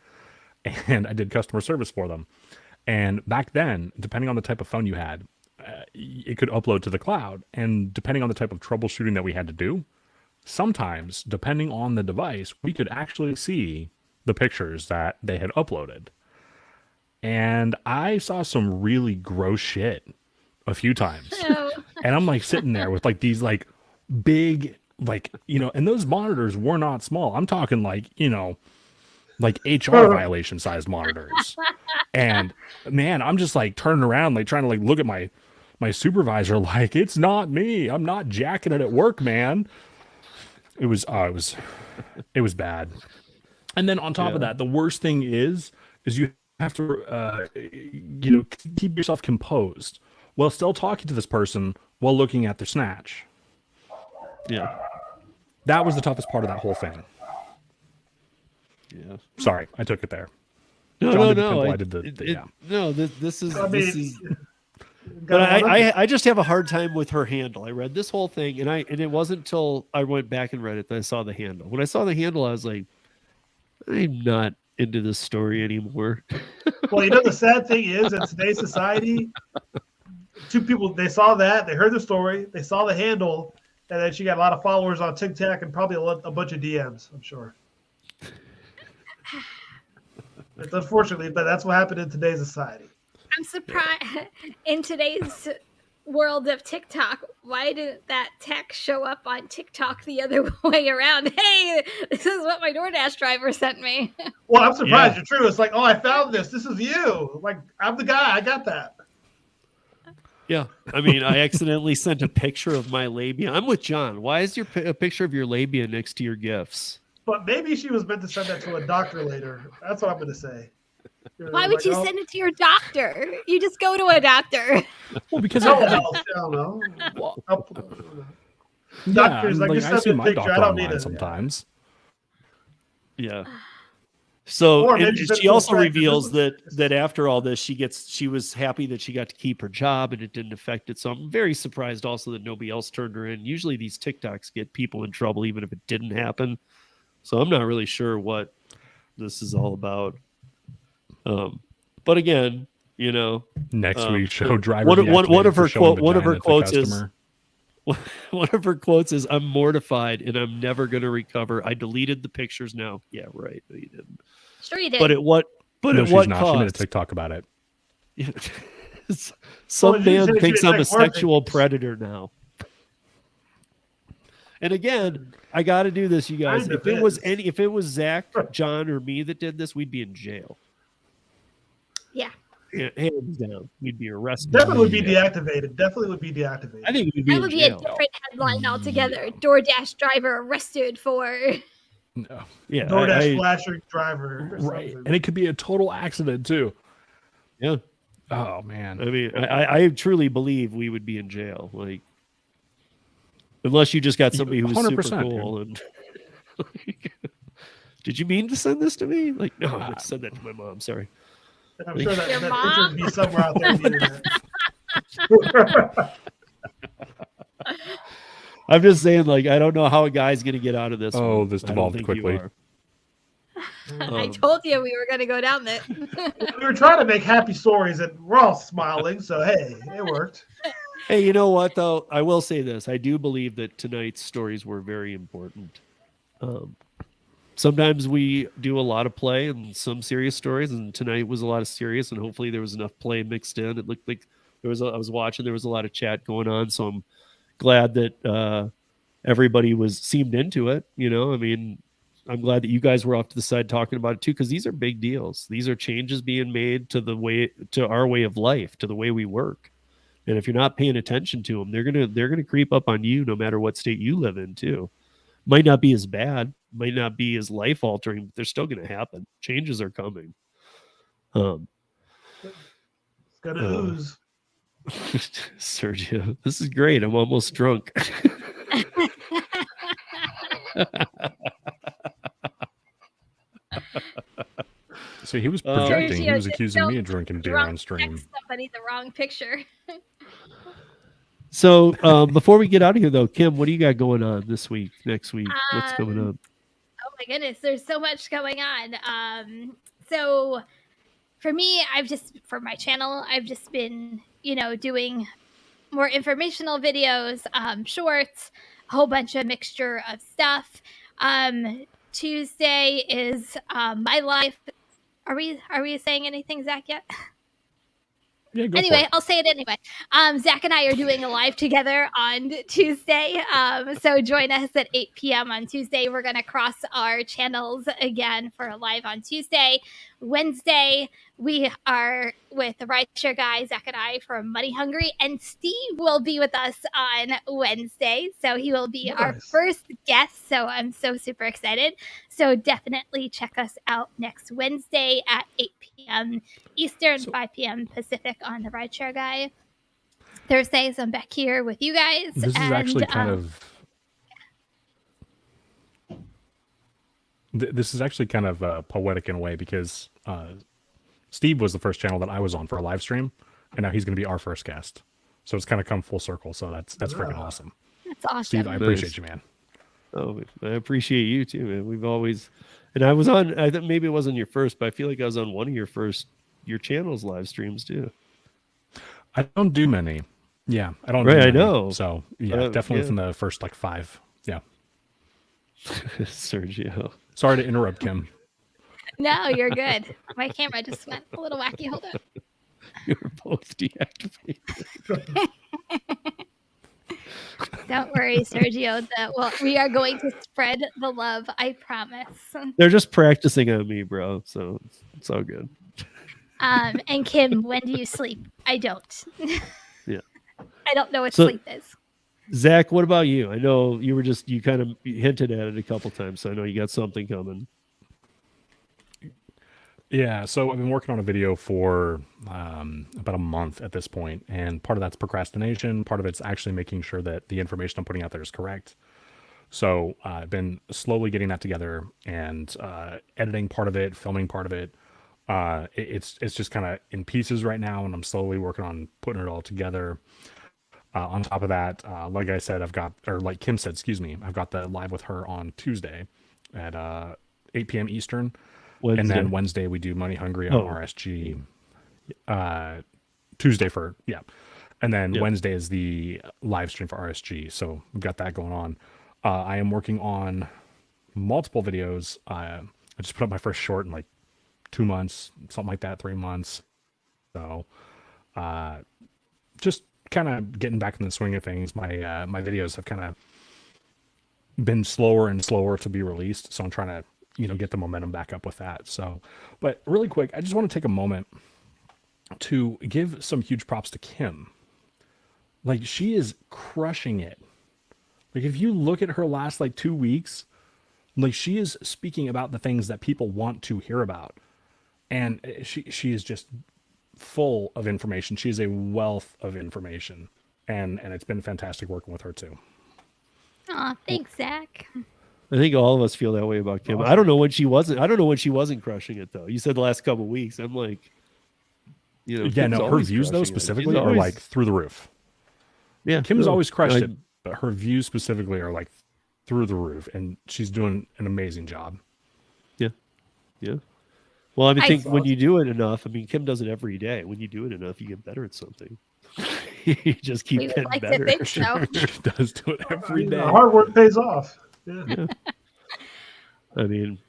and I did customer service for them. And back then, depending on the type of phone you had, it could upload to the cloud. And depending on the type of troubleshooting that we had to do, sometimes, depending on the device, we could actually see the pictures that they had uploaded. And I saw some really gross shit a few times. Oh. And I'm like sitting there with like these like big, like, and those monitors were not small. I'm talking like, like HR violation sized monitors. And man, I'm just like turning around, like trying to like look at my supervisor, like, it's not me. I'm not jacking it at work, man. It was bad. And then on top of that, the worst thing is you have to, keep yourself composed while still talking to this person while looking at their snatch. Yeah. That was the toughest part of that whole thing. Yeah. Sorry, I took it there. No. I did the No, this is. But I just have a hard time with her handle. I read this whole thing, and it wasn't until I went back and read it that I saw the handle. When I saw the handle, I was like, I'm not into this story anymore. Well, you know, the sad thing is in today's society, two people, they saw that, they heard the story, they saw the handle, and then she got a lot of followers on TikTok and probably a bunch of DMs, I'm sure. It's unfortunately, but that's what happened in today's society. I'm surprised in today's world of TikTok, why didn't that text show up on TikTok the other way around? Hey, this is what my DoorDash driver sent me. Well, I'm surprised you're true. It's like, oh, I found this. This is you. Like, I'm the guy. I got that. Yeah. I mean, I accidentally sent a picture of my labia. I'm with John. Why is a picture of your labia next to your gifts? But maybe she was meant to send that to a doctor later. That's what I'm going to say. Why would you send it to your doctor? You just go to a doctor. Well, because I don't know. Doctors, like just I see send my me a picture. doctor I don't need online it. sometimes. Yeah. So Or and maybe she just also practice. reveals that after all this, she was happy that she got to keep her job and it didn't affect it. So I'm very surprised also that nobody else turned her in. Usually these TikToks get people in trouble even if it didn't happen. So I'm not really sure what this is all about. But again, you know, Next week show driver. One of her quotes is, "I'm mortified and I'm never going to recover. I deleted the pictures now." Yeah, right. No, you didn't. Sure you did. But at what? But No, at she's what not. cost? She made a TikTok about it. Some Well, man she thinks didn't I'm a take more sexual pictures. predator now. And again, I got to do this, you guys. Kind of If it was Zach, John, or me that did this, we'd be in jail. yeah. Hands down, we'd be arrested. Definitely would be deactivated. Definitely would be deactivated. I think we'd be That in would be a jail. different headline altogether. DoorDash driver arrested for. No. Yeah, DoorDash flasher driver. Or Right. something. And it could be a total accident too. yeah. Oh man. I mean, I truly believe we would be in jail. Like, unless you just got somebody who's super 100%, cool. And did you mean to send this to me? Like, no, I send that to my mom. Sorry. I'm sure that Your picture mom? would be somewhere out there on the internet. I'm just saying, like, I don't know how a guy's going to get out of this. Oh, one. this I don't devolved think you quickly. are. I told you we were going to go down that. We were trying to make happy stories and we're all smiling, so hey, it worked. Hey, you know what, though? I will say this. I do believe that tonight's stories were very important. Sometimes we do a lot of play and some serious stories, and tonight was a lot of serious, and hopefully there was enough play mixed in. It looked like I was watching, there was a lot of chat going on, so I'm glad that everybody seemed into it. You know, I mean, I'm glad that you guys were off to the side talking about it too, because these are big deals. These are changes being made to our way of life, to the way we work. And if you're not paying attention to them, they're gonna creep up on you no matter what state you live in too. Might not be as bad, might not be as life altering, but they're still gonna happen. Changes are coming. It's gonna ooze. Sergio, this is great. I'm almost drunk. So he was projecting. He Sergio, was just accusing me don't of drinking beer on Text stream. somebody the wrong picture. So before we get out of here, though, Kim, what do you got going on this week, next week? What's coming up? Oh my goodness, there's so much going on. So for me, for my channel, I've just been, doing more informational videos, shorts, a whole bunch of mixture of stuff. Tuesday is my life. Are we saying anything, Zach, yet? Yeah, go Anyway, for it. I'll say it anyway. Zach and I are doing a live together on Tuesday. So join us at 8 p.m. on Tuesday. We're going to cross our channels again for a live on Tuesday. Wednesday, we are with the Rideshare guy, Zach and I, from Money Hungry. And Steve will be with us on Wednesday. So he will be our first guest. So I'm so super excited. So definitely check us out next Wednesday at 8 p.m. Eastern, 5 p.m. Pacific on the Rideshare guy. Thursdays, I'm back here with you guys. This is actually kind of... This is actually kind of poetic in a way because Steve was the first channel that I was on for a live stream, and now he's going to be our first guest. So it's kind of come full circle. So that's freaking awesome. That's awesome. Steve, I appreciate you, man. Oh, I appreciate you too, man. We've always, and I was on. I think maybe it wasn't your first, but I feel like I was on one of your first your channel's live streams too. I don't do many. Yeah, I don't. Right, do many. I know. So yeah, definitely within the first like 5. Yeah. Sergio. Sorry to interrupt, Kim. No, you're good. My camera just went a little wacky. Hold on. You were both deactivated. Don't worry, Sergio. We are going to spread the love. I promise. They're just practicing on me, bro. So it's all good. And Kim, when do you sleep? I don't. Yeah. I don't know what sleep is. Zach, what about you? I know you kind of hinted at it a couple times, so I know you got something coming. Yeah, so I've been working on a video for about a month at this point, and part of that's procrastination. Part of it's actually making sure that the information I'm putting out there is correct. So I've been slowly getting that together and editing part of it, filming part of it. It's just kind of in pieces right now, and I'm slowly working on putting it all together. On top of that, like I said, like Kim said, excuse me, I've got the live with her on Tuesday at 8 p.m. Eastern. Wednesday. And then Wednesday we do Money Hungry on RSG. Tuesday and then Wednesday is the live stream for RSG. So we've got that going on. I am working on multiple videos. I just put up my first short in like 2 months, something like that, 3 months. So just kind of getting back in the swing of things. My videos have kind of been slower and slower to be released. So I'm trying to get the momentum back up with that. So, but really quick, I just want to take a moment to give some huge props to Kim. Like, she is crushing it. Like, if you look at her last like 2 weeks, like, she is speaking about the things that people want to hear about. And she is just full of information. She is a wealth of information. And it's been fantastic working with her too. Aw, thanks, Zach. I think all of us feel that way about Kim. I don't know when she wasn't crushing it though. You said the last couple of weeks. I'm like, her views though specifically are like through the roof. Yeah, Kim's always crushed it, but her views specifically are like through the roof, and she's doing an amazing job. Yeah. Well, I think when you do it enough, Kim does it every day. When you do it enough, you get better at something. You just keep getting better. To think so. She does do it every day. Hard work pays off. Yeah. I think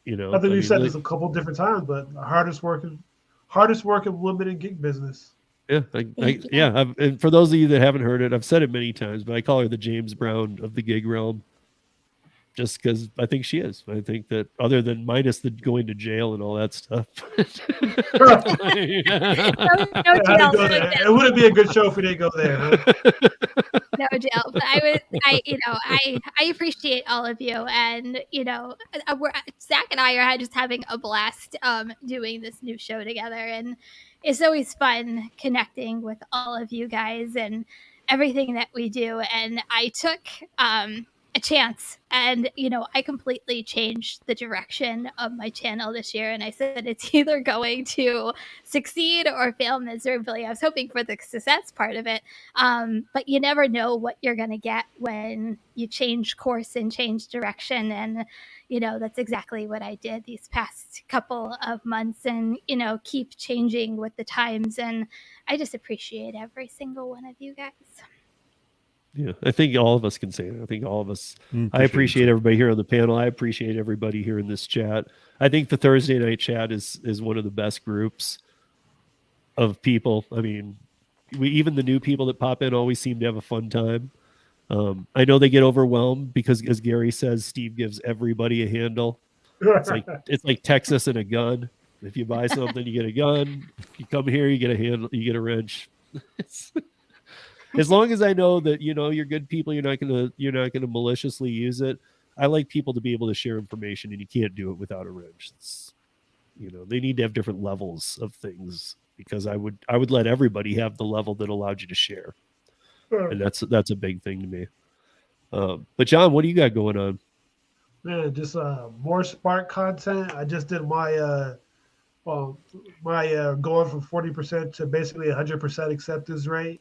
we've said this a couple different times, but the hardest working woman in gig business. Yeah, and for those of you that haven't heard it, I've said it many times, but I call her the James Brown of the gig realm, just because I think she is. I think that other than minus the going to jail and all that stuff. It wouldn't be a good show if we didn't go there. Huh? No jail, but I appreciate all of you, and Zach and I are just having a blast doing this new show together, and it's always fun connecting with all of you guys and everything that we do. And I took a chance, and I completely changed the direction of my channel this year, and I said it's either going to succeed or fail miserably. I was hoping for the success part of it, but you never know what you're going to get when you change course and change direction, and that's exactly what I did these past couple of months, and keep changing with the times, and I just appreciate every single one of you guys. Yeah, I think all of us can say it. I think all of us. I appreciate everybody here on the panel. I appreciate everybody here in this chat. I think the Thursday night chat is one of the best groups of people. Even the new people that pop in always seem to have a fun time. I know they get overwhelmed because, as Gary says, Steve gives everybody a handle. It's like Texas and a gun. If you buy something, you get a gun. If you come here, you get a handle. You get a wrench. As long as I know that you're good people, you're not gonna maliciously use it. I like people to be able to share information, and you can't do it without a wrench. They need to have different levels of things, because I would let everybody have the level that allowed you to share, and that's a big thing to me. But John, what do you got going on? Man, just more Spark content. I just did my going from 40% to basically 100% acceptance rate.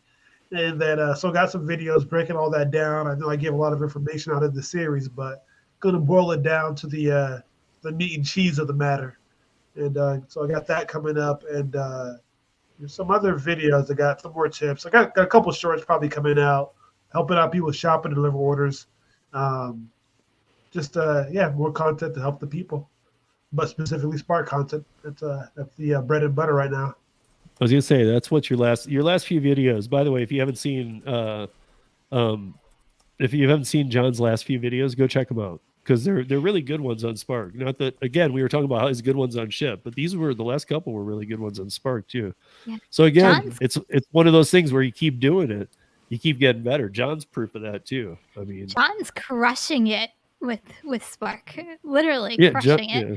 And then, so got some videos breaking all that down. I know I gave a lot of information out of the series, but going to boil it down to the meat and cheese of the matter. And so I got that coming up, and there's some other videos. I got some more tips. I got a couple shorts probably coming out, helping out people shop and deliver orders. More content to help the people, but specifically Spark content. That's the bread and butter right now. I was gonna say that's what your last few videos. By the way, if you haven't seen John's last few videos, go check them out because they're really good ones on Spark. Not that again we were talking about his good ones on Ship, but the last couple were really good ones on Spark too. Yeah. So again, it's one of those things where you keep doing it, you keep getting better. John's proof of that too. I mean, John's crushing it with Spark, literally crushing it. Yeah.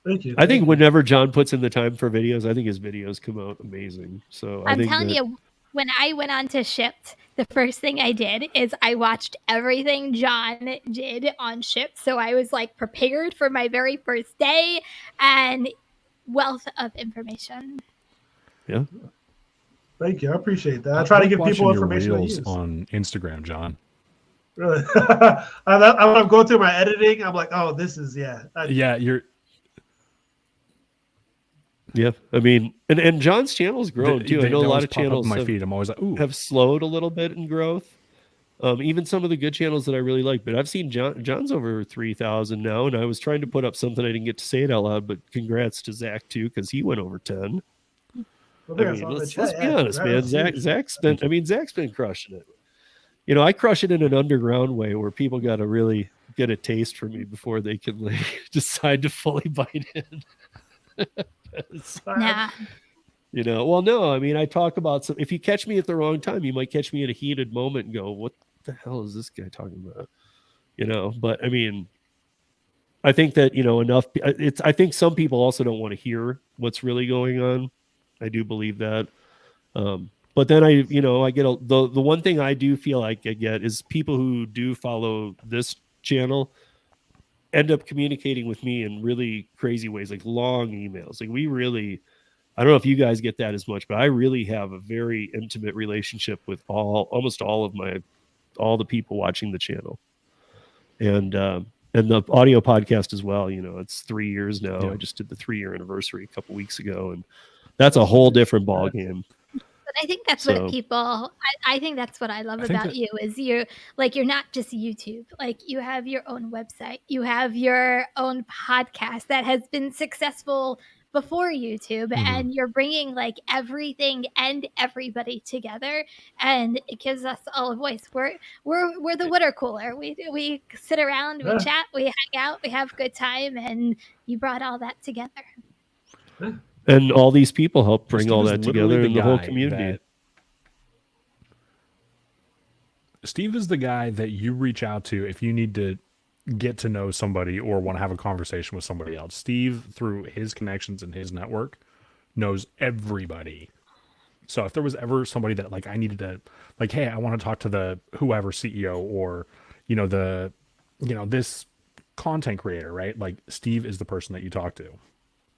Thank you. I think whenever John puts in the time for videos, I think his videos come out amazing. So I'm telling you, when I went on to Shipped, the first thing I did is I watched everything John did on Shipped. So I was like prepared for my very first day and wealth of information. Yeah. Thank you. I appreciate that. I try to give people information your reels on Instagram, John. Really? When I'm going through my editing, I'm like, oh, this is Yeah, I mean, and John's channel's grown too. I know a lot of channels my feed. I'm always like, ooh, have slowed a little bit in growth. Even some of the good channels that I really like, but I've seen John's over 3,000 now, and I was trying to put up something I didn't get to say it out loud, but congrats to Zach too because he went over 10. Well, I mean, let's be honest, man. Zach's been crushing it. You know, I crush it in an underground way where people got to really get a taste for me before they can decide to fully bite in. Yeah. You know, well, no, I mean, I talk about if you catch me at the wrong time, you might catch me at a heated moment and go, what the hell is this guy talking about? You know, but I mean, I think that, you know, I think some people also don't want to hear what's really going on. I do believe that. But then I get the one thing I do feel like I get is people who do follow this channel end up communicating with me in really crazy ways, like long emails. Like I don't know if you guys get that as much, but I really have a very intimate relationship with almost all the people watching the channel. And the audio podcast as well. You know, it's 3 years now. Yeah. I just did the 3-year anniversary a couple weeks ago, and that's a whole different ball game. But I think that's what people, I think that's what I love about you is you're not just YouTube. Like you have your own website. You have your own podcast that has been successful before YouTube, and you're bringing like everything and everybody together, and it gives us all a voice. We're the water cooler. We sit around, we chat, we hang out, we have a good time, and you brought all that together. And all these people help bring all that together in the whole community. Steve is the guy that you reach out to if you need to get to know somebody or want to have a conversation with somebody else. Steve, through his connections and his network, knows everybody. So if there was ever somebody that like I needed to, like, hey, I want to talk to the whoever CEO or, this content creator, right? Like Steve is the person that you talk to.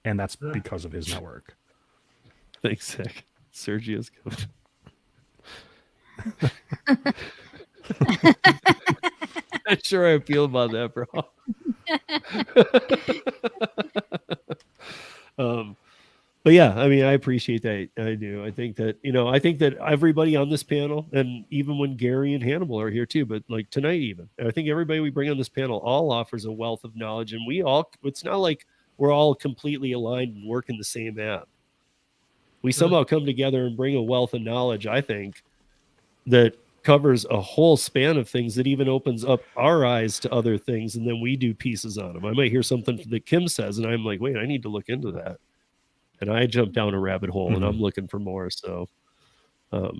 And that's because of his network. Thanks, Zach. Sergio's coming. Not sure how I feel about that, bro. But yeah, I mean, I appreciate that. I do. I think that everybody on this panel, and even when Gary and Hannibal are here too, but like tonight even, I think everybody we bring on this panel all offers a wealth of knowledge, and it's not like we're all completely aligned and work in the same app. We somehow come together and bring a wealth of knowledge, I think, that covers a whole span of things that even opens up our eyes to other things, and then we do pieces on them. I might hear something that Kim says, and I'm like, wait, I need to look into that. And I jump down a rabbit hole, and I'm looking for more. So I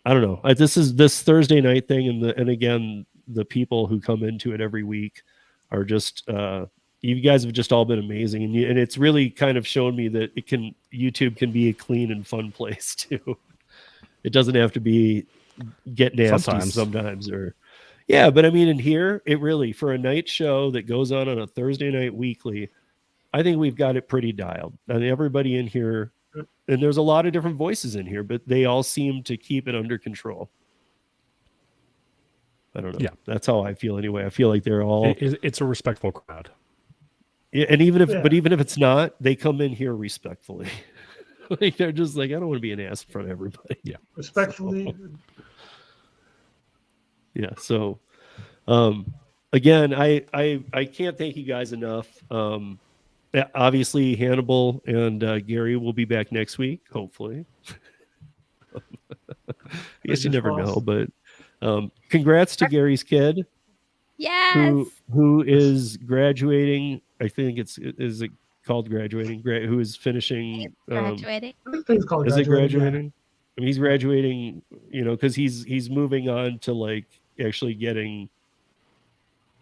don't know. This Thursday night thing, and again, the people who come into it every week are just you guys have just all been amazing, and it's really kind of shown me that YouTube can be a clean and fun place too. It doesn't have to be get nasty sometimes but I mean, in here, it really, for a night show that goes on a Thursday night weekly, I think we've got it pretty dialed. I mean, everybody in here, and there's a lot of different voices in here, but they all seem to keep it under control. I don't know. Yeah, that's how I feel anyway. I feel like they're all. It's a respectful crowd. Yeah, and even if it's not, they come in here respectfully. Like they're just like, I don't want to be an ass in front of everybody. Yeah, respectfully. So again, I can't thank you guys enough. Obviously, Hannibal and Gary will be back next week, hopefully. I guess you never know, but congrats to Gary's kid. Yes. Who is graduating? I think is it called graduating? Who is finishing? Graduating. I think it's called Is it graduating? Yeah. I mean, he's graduating, because he's moving on to like actually getting.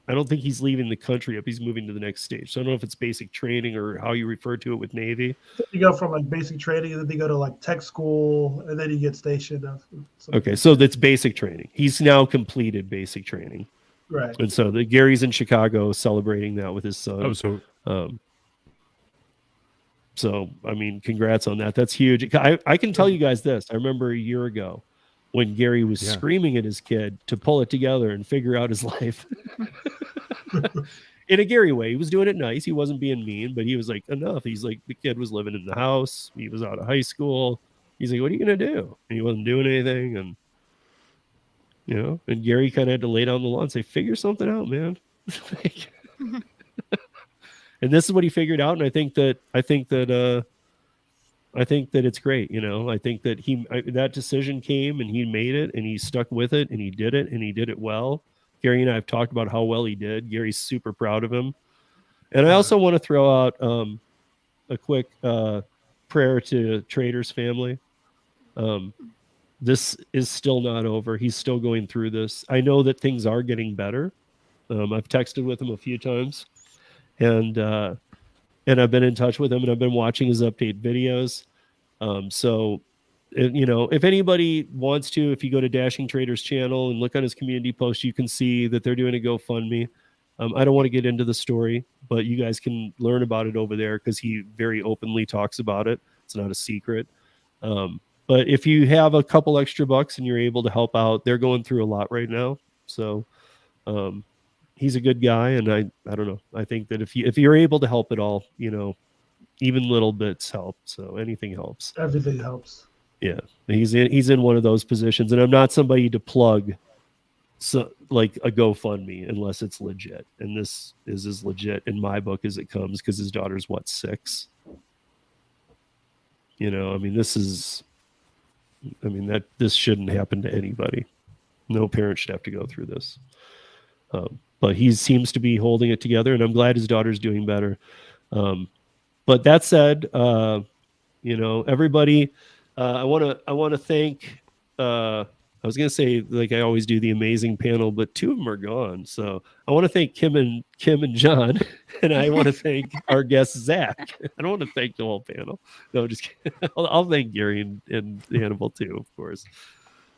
I don't think he's leaving the country up. He's moving to the next stage. So I don't know if it's basic training or how you refer to it with Navy. You go from like basic training, and then you go to like tech school, and then you get stationed. Okay, so that's basic training. He's now completed basic training. Right. And so Gary's in Chicago celebrating that with his son. So I mean, congrats on that. That's huge. I can tell you guys this. I remember a year ago when Gary was screaming at his kid to pull it together and figure out his life. In a Gary way. He was doing it nice. He wasn't being mean, but he was like, enough. He's like, the kid was living in the house. He was out of high school. He's like, what are you going to do? And he wasn't doing anything. And, and Gary kind of had to lay down the law and say, figure something out, man. And this is what he figured out. And I think that it's great. I think that that decision came and he made it and he stuck with it and he did it well. Gary and I have talked about how well he did. Gary's super proud of him. And I also want to throw out a quick prayer to Trader's family. This is still not over. He's still going through this. I know that things are getting better. I've texted with him a few times, and I've been in touch with him, and I've been watching his update videos. So, if anybody wants to, if you go to Dashing Trader's channel and look on his community post, you can see that they're doing a GoFundMe. I don't want to get into the story, but you guys can learn about it over there because he very openly talks about it. It's not a secret. But if you have a couple extra bucks and you're able to help out, they're going through a lot right now. So he's a good guy, and I don't know. I think that if you're able to help at all, even little bits help. So anything helps. Everything helps. Yeah, he's in one of those positions, and I'm not somebody to plug like a GoFundMe unless it's legit. And this is as legit in my book as it comes because his daughter's 6. This shouldn't happen to anybody. No parent should have to go through this. But he seems to be holding it together, and I'm glad his daughter's doing better. But that said, everybody, I want to thank. I was gonna say, like I always do, the amazing panel, but 2 of them are gone. So I want to thank Kim and John, and I want to thank our guest Zach. I don't want to thank the whole panel. No, just kidding. I'll thank Gary and Hannibal too, of course.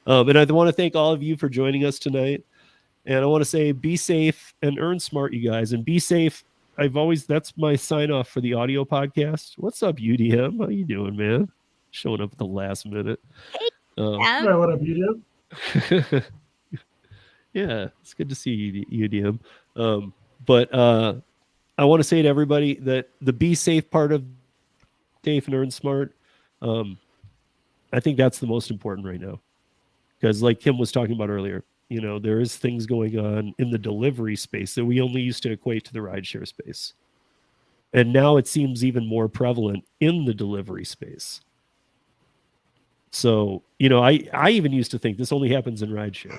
And I want to thank all of you for joining us tonight. And I want to say, be safe and earn smart, you guys, and be safe. That's my sign off for the audio podcast. What's up, UDM? How you doing, man? Showing up at the last minute. Hey, Hey, what up, UDM? Yeah, it's good to see you, UDM. But I want to say to everybody that the be safe part of safe and earn smart, I think that's the most important right now. Because like Kim was talking about earlier, there is things going on in the delivery space that we only used to equate to the rideshare space. And now it seems even more prevalent in the delivery space. So, I even used to think this only happens in rideshare.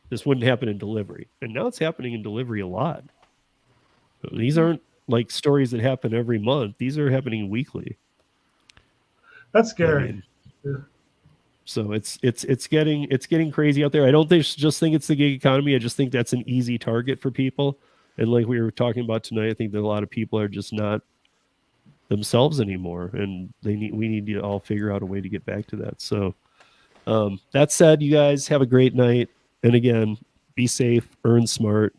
This wouldn't happen in delivery. And now it's happening in delivery a lot. These aren't like stories that happen every month. These are happening weekly. That's scary. Yeah. So it's getting crazy out there. I don't just think it's the gig economy. I just think that's an easy target for people. And like we were talking about tonight, I think that a lot of people are just not themselves anymore, and we need to all figure out a way to get back to that. So that said, you guys have a great night, and again, be safe, earn smart.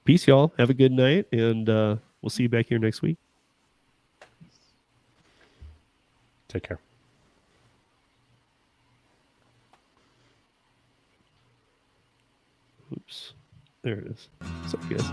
Peace, y'all. Have a good night, and we'll see you back here next week. Take care. Oops. There it is. What's up, guys?